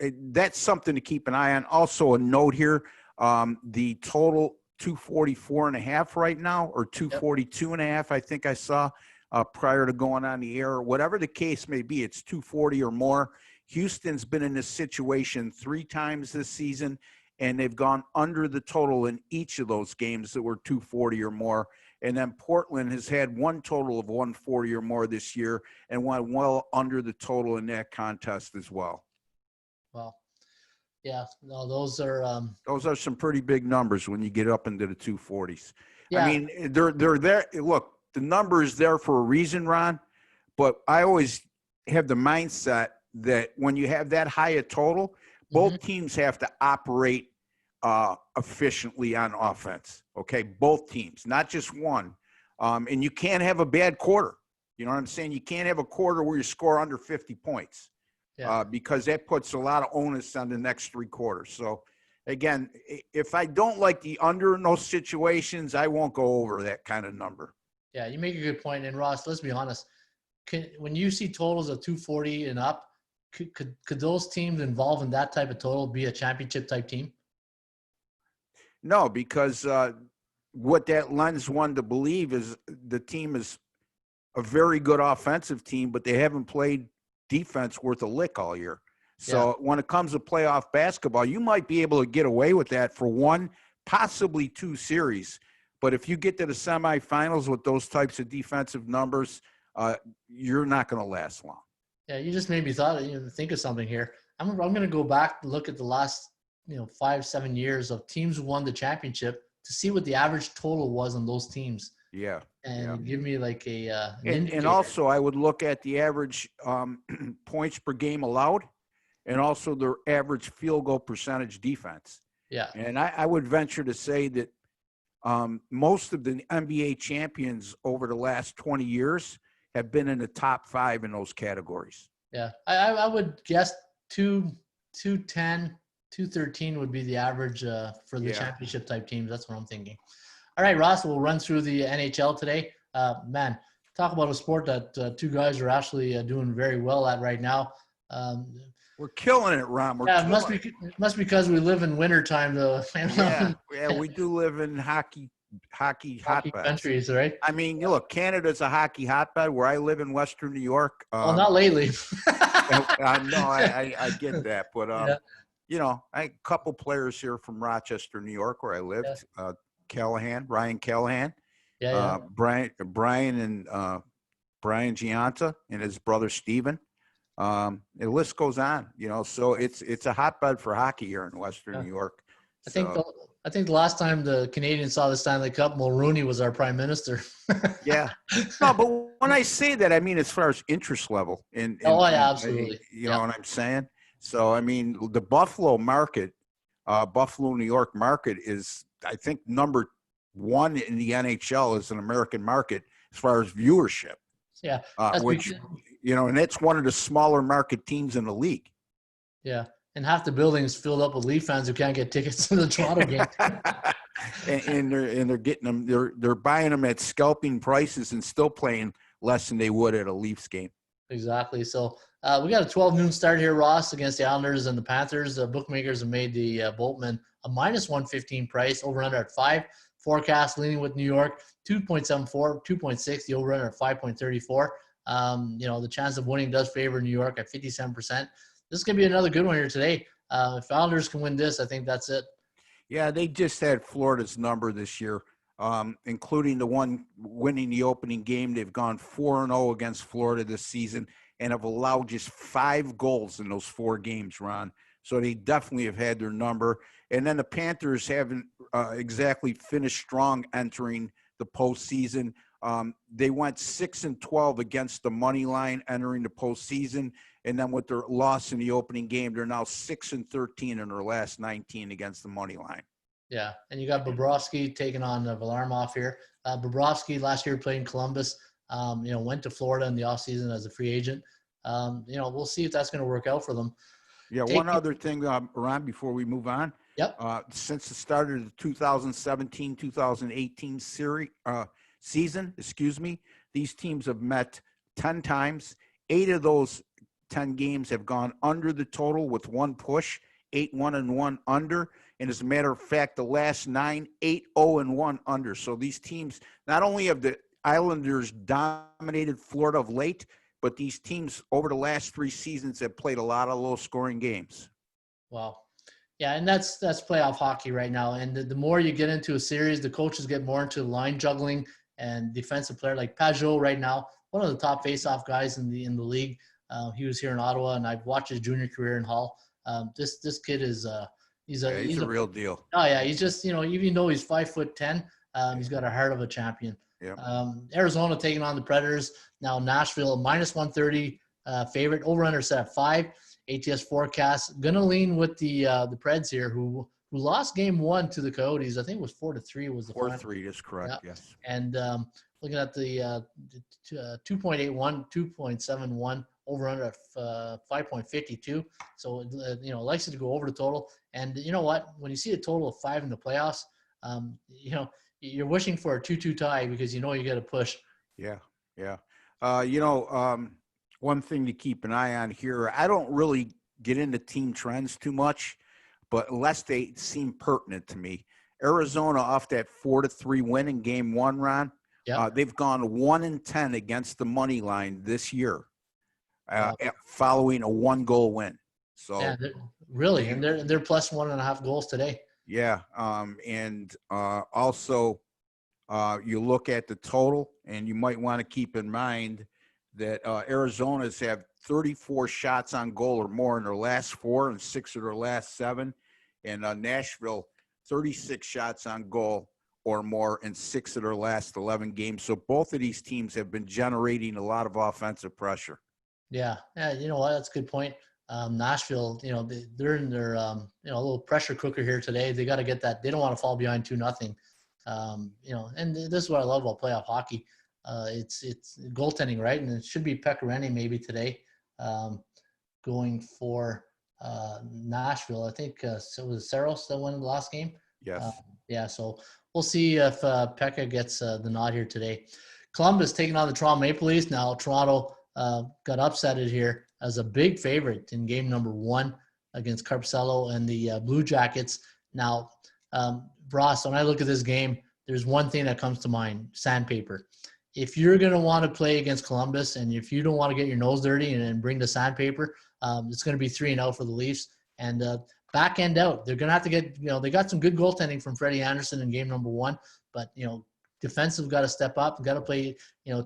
that's something to keep an eye on. Also a note here, the total 244.5 right now, or 242.5, I think I saw. Prior to going on the air, whatever the case may be, it's 240 or more. Houston's been in this situation 3 times this season, and they've gone under the total in each of those games that were 240 or more. And then Portland has had 1 total of 140 or more this year and went well under the total in that contest as well. Well, yeah, no, those are some pretty big numbers when you get up into the 240s. Yeah. I mean, they're there. Look, the number is there for a reason, Ron, but I always have the mindset that when you have that high a total, both teams have to operate efficiently on offense, okay? Both teams, not just one. And you can't have a bad quarter. You know what I'm saying? You can't have a quarter where you score under 50 points because that puts a lot of onus on the next 3 quarters. So, again, if I don't like the under in those situations, I won't go over that kind of number. Yeah, you make a good point. And Ross, let's be honest. When you see totals of 240 and up, could those teams involved in that type of total be a championship type team? No, because what that lends one to believe is the team is a very good offensive team, but they haven't played defense worth a lick all year. So when it comes to playoff basketball, you might be able to get away with that for 1, possibly 2 series. But if you get to the semifinals with those types of defensive numbers, you're not going to last long. Yeah, you just made me think of something here. I'm going to go back and look at the last 5-7 years of teams who won the championship to see what the average total was on those teams. Yeah. And give me like an and also I would look at the average points per game allowed, and also their average field goal percentage defense. Yeah. And I would venture to say that most of the NBA champions over the last 20 years have been in the top 5 in those categories. Yeah. I would guess 210, 213 would be the average for the championship type teams. That's what I'm thinking. All right, Ross, we'll run through the NHL today. Man, talk about a sport that 2 guys are actually doing very well at right now. We're killing it, Ron. It must be because we live in wintertime, though. Yeah, we do live in hockey hotbed countries, right? I mean, look, Canada's a hockey hotbed. Where I live in Western New York. Not lately. I get that, but a couple players here from Rochester, New York, where I lived. Ryan Callahan, Brian Gianta and his brother Steven. The list goes on, so it's a hotbed for hockey here in Western New York. I think the last time the Canadians saw the Stanley Cup, Mulrooney was our prime minister. Yeah. No, but when I say that, I mean as far as interest level. Absolutely. You know what I'm saying? So, I mean, the Buffalo market, Buffalo, New York market is, I think, number 1 in the NHL as an American market as far as viewership. Yeah. And that's one of the smaller market teams in the league. Yeah. And half the building's filled up with Leaf fans who can't get tickets to the Toronto game. and they're getting them. They're buying them at scalping prices and still playing less than they would at a Leafs game. Exactly. So we got a 12 noon start here, Ross, against the Islanders and the Panthers. The bookmakers have made the Boltman a -115 price, over under at 5. Forecast leaning with New York 2.74, 2.6. The over under at 5.34. The chance of winning does favor New York at 57%. This is going to be another good one here today. If Islanders can win this, I think that's it. Yeah, they just had Florida's number this year, including the one winning the opening game. They've gone 4-0 against Florida this season and have allowed just 5 goals in those 4 games, Ron. So they definitely have had their number. And then the Panthers haven't exactly finished strong entering the postseason. They went 6-12 against the money line entering the postseason. And then with their loss in the opening game, they're now 6-13 in their last 19 against the money line. Yeah, and you got Bobrovsky taking on Varlamov here. Bobrovsky last year played in Columbus. Went to Florida in the offseason as a free agent. We'll see if that's going to work out for them. Yeah, one other thing, Ron, before we move on. Yep. Since the start of the 2017-2018 season, these teams have met 10 times. 8 of those 10 games have gone under the total with 1 push, 8-1 and 1 under. And as a matter of fact, the last 9, 8-0 and 1 under. So these teams, not only have the Islanders dominated Florida of late, but these teams over the last 3 seasons have played a lot of low-scoring games. Wow. Yeah, and that's playoff hockey right now. And the more you get into a series, the coaches get more into line juggling and defensive player like Pajot right now, one of the top face-off guys in the league. He was here in Ottawa, and I've watched his junior career in Hull. This kid is he's a real deal. Oh yeah, he's just even though he's 5'10", he's got a heart of a champion. Yeah. Arizona taking on the Predators. Now Nashville -130 favorite. Over under set at 5. ATS forecast gonna lean with the Preds here, who lost game 1 to the Coyotes. I think it was 4-3 was the 4-3 is correct. Yeah. Yes. And looking at the 2.81, 2.71 over under at 5.52. So likes it to go over the total. And you know what? When you see a total of 5 in the playoffs, you're wishing for a 2-2 tie because you get a push. Yeah. One thing to keep an eye on here, I don't really get into team trends too much, but unless they seem pertinent to me. Arizona off that 4-3 win in game 1, Ron. Yep. They've gone 1-10 against the money line this year, following a 1-goal win. So yeah, really, and they're plus 1.5 goals today. Yeah. Also, you look at the total, and you might want to keep in mind that Arizona's have 34 shots on goal or more in their last 4 and 6 of their last 7. And Nashville, 36 shots on goal or more in 6 of their last 11 games. So both of these teams have been generating a lot of offensive pressure. Yeah. Yeah. You know what? That's a good point. Nashville, they're in their, a little pressure cooker here today. They got to get that. They don't want to fall behind 2-0. And this is what I love about playoff hockey. It's goaltending, right? And it should be Pecorine maybe today, going for Nashville. I think so was Saros that won the last game. Yes. Yeah, so we'll see if Pekka gets the nod here today. Columbus taking on the Toronto Maple Leafs. Now Toronto got upsetted here as a big favorite in game number 1 against Carpello and the Blue Jackets. Now, Ross, when I look at this game, there's one thing that comes to mind: sandpaper. If you're going to want to play against Columbus, and if you don't want to get your nose dirty and bring the sandpaper, it's going to be 3-0 for the Leafs. And back end out, they're going to have to get, they got some good goaltending from Freddie Anderson in game number 1, but, defensive got to step up, got to play,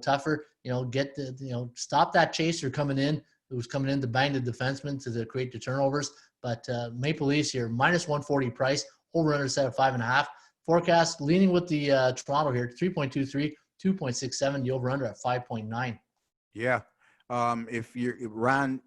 tougher, get the, stop that chaser coming in, who's coming in to bang the defenseman to create the turnovers. But Maple Leafs here, minus 140 price, over under set at 5.5. Forecast leaning with the Toronto here, 3.23, 2.67, the over under at 5.9. Yeah. If you're Ron,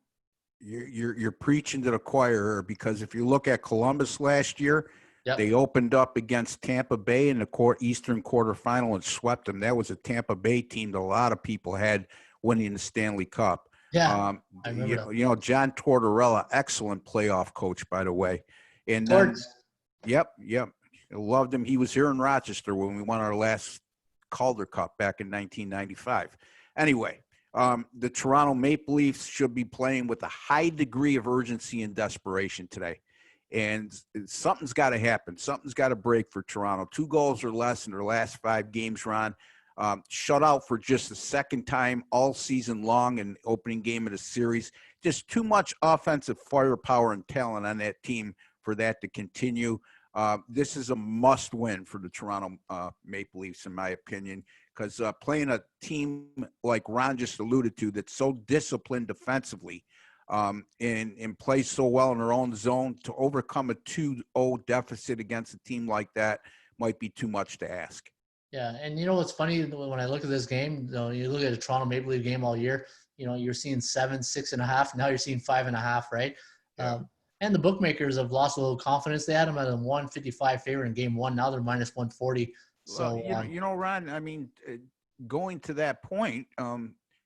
you're preaching to the choir, because if you look at Columbus last year, Yep. They opened up against Tampa Bay in the Eastern quarterfinal and swept them. That was a Tampa Bay team that a lot of people had winning the Stanley Cup. Yeah, I remember that. John Tortorella, excellent playoff coach, by the way. And yep. I loved him. He was here in Rochester when we won our last Calder Cup back in 1995. Anyway, the Toronto Maple Leafs should be playing with a high degree of urgency and desperation today. And something's got to happen. Something's got to break for Toronto. 2 goals or less in their last 5 games, Ron. Shut out for just the second time all season long in the opening game of the series. Just too much offensive firepower and talent on that team for that to continue. This is a must-win for the Toronto Maple Leafs, in my opinion, because playing a team like Ron just alluded to that's so disciplined defensively, and plays so well in their own zone, to overcome a 2-0 deficit against a team like that might be too much to ask. Yeah, and what's funny, when I look at this game, you look at a Toronto Maple Leaf game all year, you're seeing 7, 6.5. Now you're seeing 5.5, right? Yeah. And the bookmakers have lost a little confidence. They had them at a 155 favorite in game 1. Now they're minus 140. So, Ron, I mean, going to that point,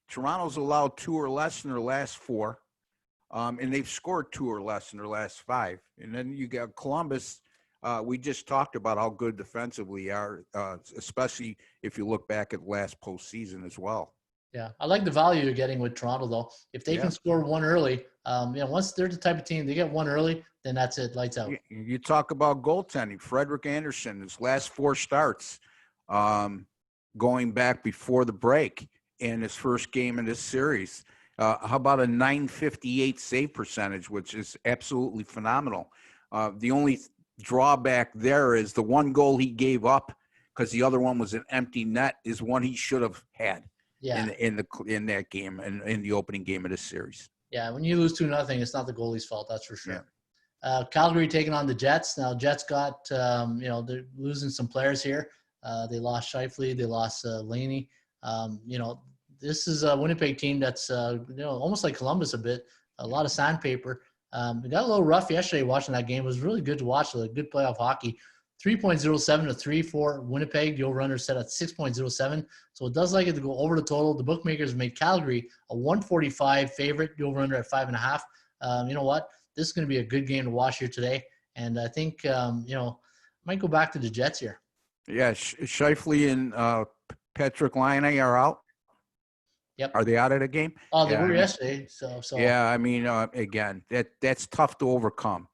Toronto's allowed 2 or less in their last 4. And they've scored 2 or less in their last 5. And then you got Columbus. We just talked about how good defensively are, especially if you look back at last postseason as well. Yeah, I like the value you're getting with Toronto, though. If they can score 1 early, once they're the type of team, they get 1 early, then that's it, lights out. You talk about goaltending. Frederik Andersen, his last 4 starts, going back before the break in his first game in this series. How about a .958 save percentage, which is absolutely phenomenal. The only drawback there is the 1 goal he gave up, because the other one was an empty net, is one he should have had in that game and in the opening game of this series. Yeah, when you lose 2-0, it's not the goalie's fault, that's for sure. Yeah. Calgary taking on the Jets. Now, Jets got, they're losing some players here. They lost Scheifele. They lost Laney. This is a Winnipeg team that's, almost like Columbus a bit, a lot of sandpaper. It got a little rough yesterday watching that game. It was really good to watch, good playoff hockey. 3.07 to 3 for Winnipeg. The over-under set at 6.07. So it does like it to go over the total. The bookmakers made Calgary a 145 favorite. The over-under at 5.5. You know what? This is going to be a good game to watch here today. And I think, might go back to the Jets here. Yeah, Scheifele and Patrick Laine are out. Yep. Are they out of the game? Oh, they were yesterday. So. Yeah, I mean, again, that's tough to overcome.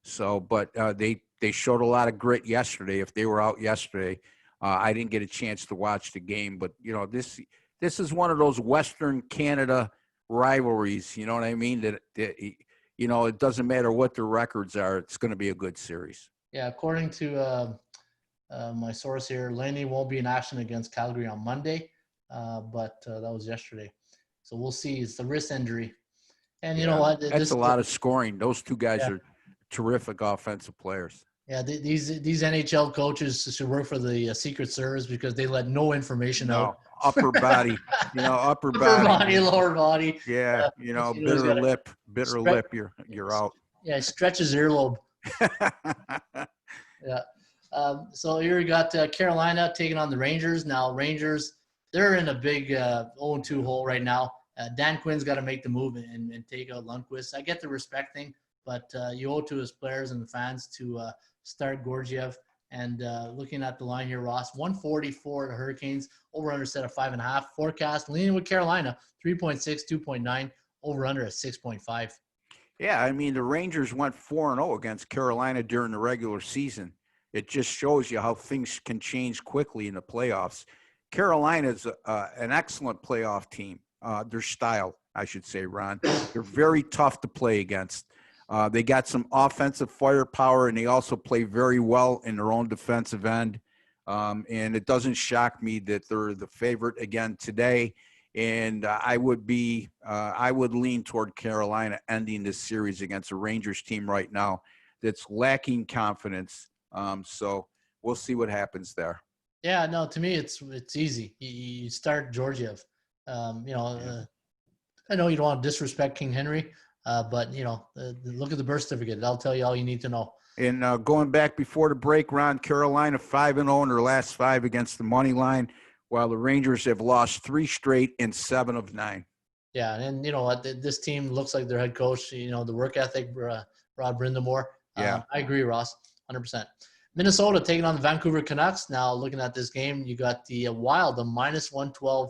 So, but they showed a lot of grit yesterday. If they were out yesterday, I didn't get a chance to watch the game. But this is one of those Western Canada rivalries. You know what I mean? That it doesn't matter what the records are. It's going to be a good series. Yeah, according to my source here, Laney won't be in action against Calgary on Monday, but that was yesterday. So we'll see. It's the wrist injury. And you know Yeah, what? that's a lot of scoring. Those two guys Yeah. are terrific offensive players. Yeah, these NHL coaches should work for the Secret Service because they let no information out. No, upper body, upper Upper body. body, lower body. Yeah, Bitter lip, you're out. Yeah, stretches earlobe. Yeah. So here we got Carolina taking on the Rangers. Now, Rangers, they're in a big 0-2 hole right now. Dan Quinn's got to make the move and take out Lundqvist. I get the respect thing, but you owe it to his players and the fans to start Georgiev. And looking at the line here, Ross, 144 the Hurricanes, over-under set of 5.5. Forecast leaning with Carolina, 3.6, 2.9, over-under at 6.5. Yeah, I mean, the Rangers went 4-0 against Carolina during the regular season. It just shows you how things can change quickly in the playoffs. Carolina's an excellent playoff team. Their style, I should say, Ron. They're very tough to play against. They got some offensive firepower, and they also play very well in their own defensive end. And it doesn't shock me that they're the favorite again today. And I would lean toward Carolina ending this series against a Rangers team right now that's lacking confidence. So we'll see what happens there. Yeah, no, to me it's easy. You start Georgiev. I know you don't want to disrespect King Henry, but look at the birth certificate. That'll tell you all you need to know. And going back before the break, Ron, Carolina 5-0 in their last 5 against the money line, while the Rangers have lost 3 straight in 7 of 9. Yeah, and you know what? This team looks like their head coach. The work ethic, Rod Brindamore. Yeah, I agree, Ross, 100%. Minnesota taking on the Vancouver Canucks. Now, looking at this game, you got the Wild, the -112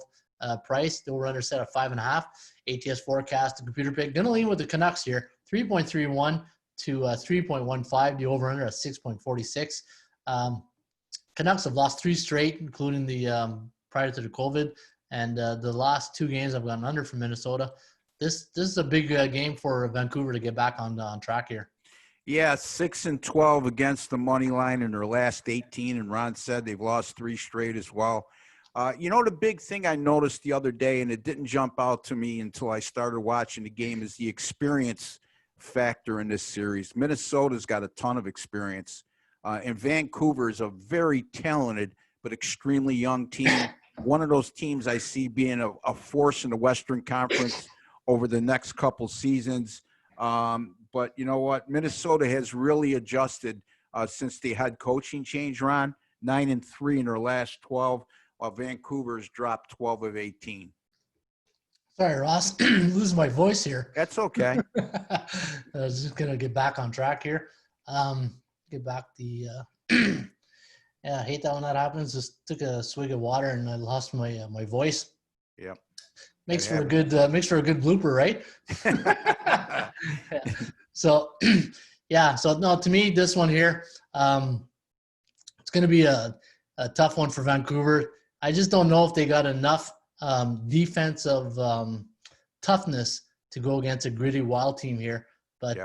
price. The over-under set at 5.5. ATS forecast, the computer pick. Going to lean with the Canucks here, 3.31 to 3.15. The over-under at 6.46. Canucks have lost 3 straight, including the prior to the COVID, and the last 2 games have gone under from Minnesota. This is a big game for Vancouver to get back on track here. Yeah, 6-12 against the money line in their last 18, and Ron said they've lost 3 straight as well. The big thing I noticed the other day, and it didn't jump out to me until I started watching the game, is the experience factor in this series. Minnesota's got a ton of experience, and Vancouver is a very talented but extremely young team. One of those teams I see being a force in the Western Conference over the next couple seasons. But you know what? Minnesota has really adjusted since the head coaching change, Ron. 9-3 in their last 12, while Vancouver's dropped 12 of 18. Sorry, Ross. Losing my voice here. That's okay. I was just going to get back on track here. Get back the yeah, I hate that when that happens. Just took a swig of water and I lost my voice. Yep. Makes for a good blooper, right? So, yeah. So no, to me, this one here, it's going to be a tough one for Vancouver. I just don't know if they got enough defensive toughness to go against a gritty Wild team here. But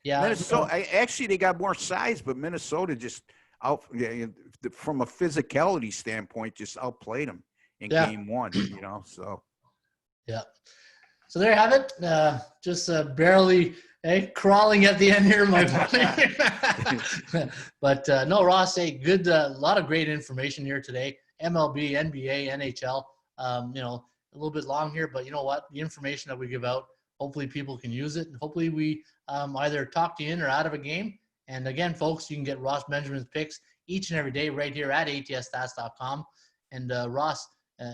yeah, Minnesota. Actually, they got more size, but Minnesota just from a physicality standpoint, just outplayed them in game 1. So. Yeah. So there you have it. Just barely crawling at the end here, my body. But no, Ross, good. A lot of great information here today. MLB, NBA, NHL. A little bit long here, but you know what? The information that we give out, hopefully people can use it. And hopefully we either talk you in or out of a game. And again, folks, you can get Ross Benjamin's picks each and every day right here at atsstats.com. And Ross,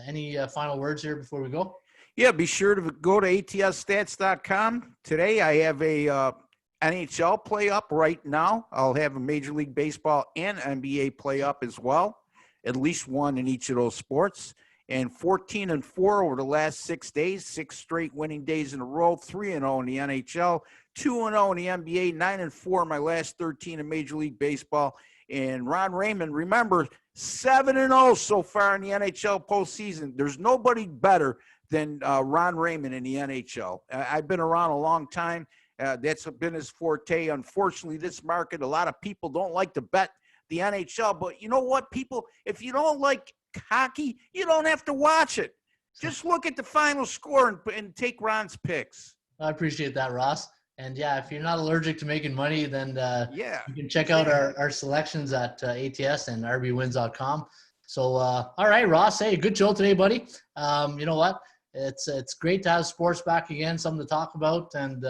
any final words here before we go? Yeah, be sure to go to atsstats.com. Today I have a NHL play up right now. I'll have a Major League Baseball and NBA play up as well, at least one in each of those sports. And 14-4 over the last 6 days, 6 straight winning days in a row, 3-0 in the NHL, 2-0 in the NBA, 9-4 my last 13 in Major League Baseball. And Ron Raymond, remember, 7-0 so far in the NHL postseason. There's nobody better than Ron Raymond in the NHL. I've been around a long time, That's been his forte. Unfortunately, this market, a lot of people don't like to bet the NHL. But you know what, people? If you don't like hockey, you don't have to watch it. Just look at the final score and take Ron's picks. I appreciate that, Ross. And yeah, if you're not allergic to making money, then you can check out our selections at ATS and rbwins.com. So, all right, Ross, hey, good show today, buddy. You know what? It's great to have sports back again, something to talk about, and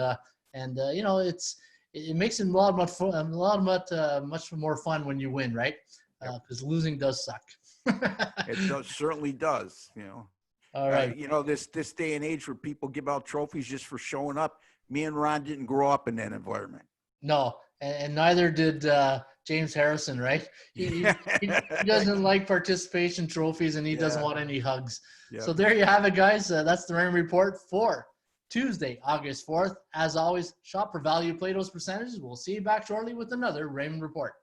you know, it makes it much more fun when you win, right? Because losing does suck. It certainly does. You know. All right. You know, this day and age where people give out trophies just for showing up. Me and Ron didn't grow up in that environment. No, and neither did James Harrison, right? He doesn't like participation trophies, and he doesn't want any hugs. Yep. So there you have it, guys. That's the Raymond Report for Tuesday, August 4th. As always, shop for value, play those percentages. We'll see you back shortly with another Raymond Report.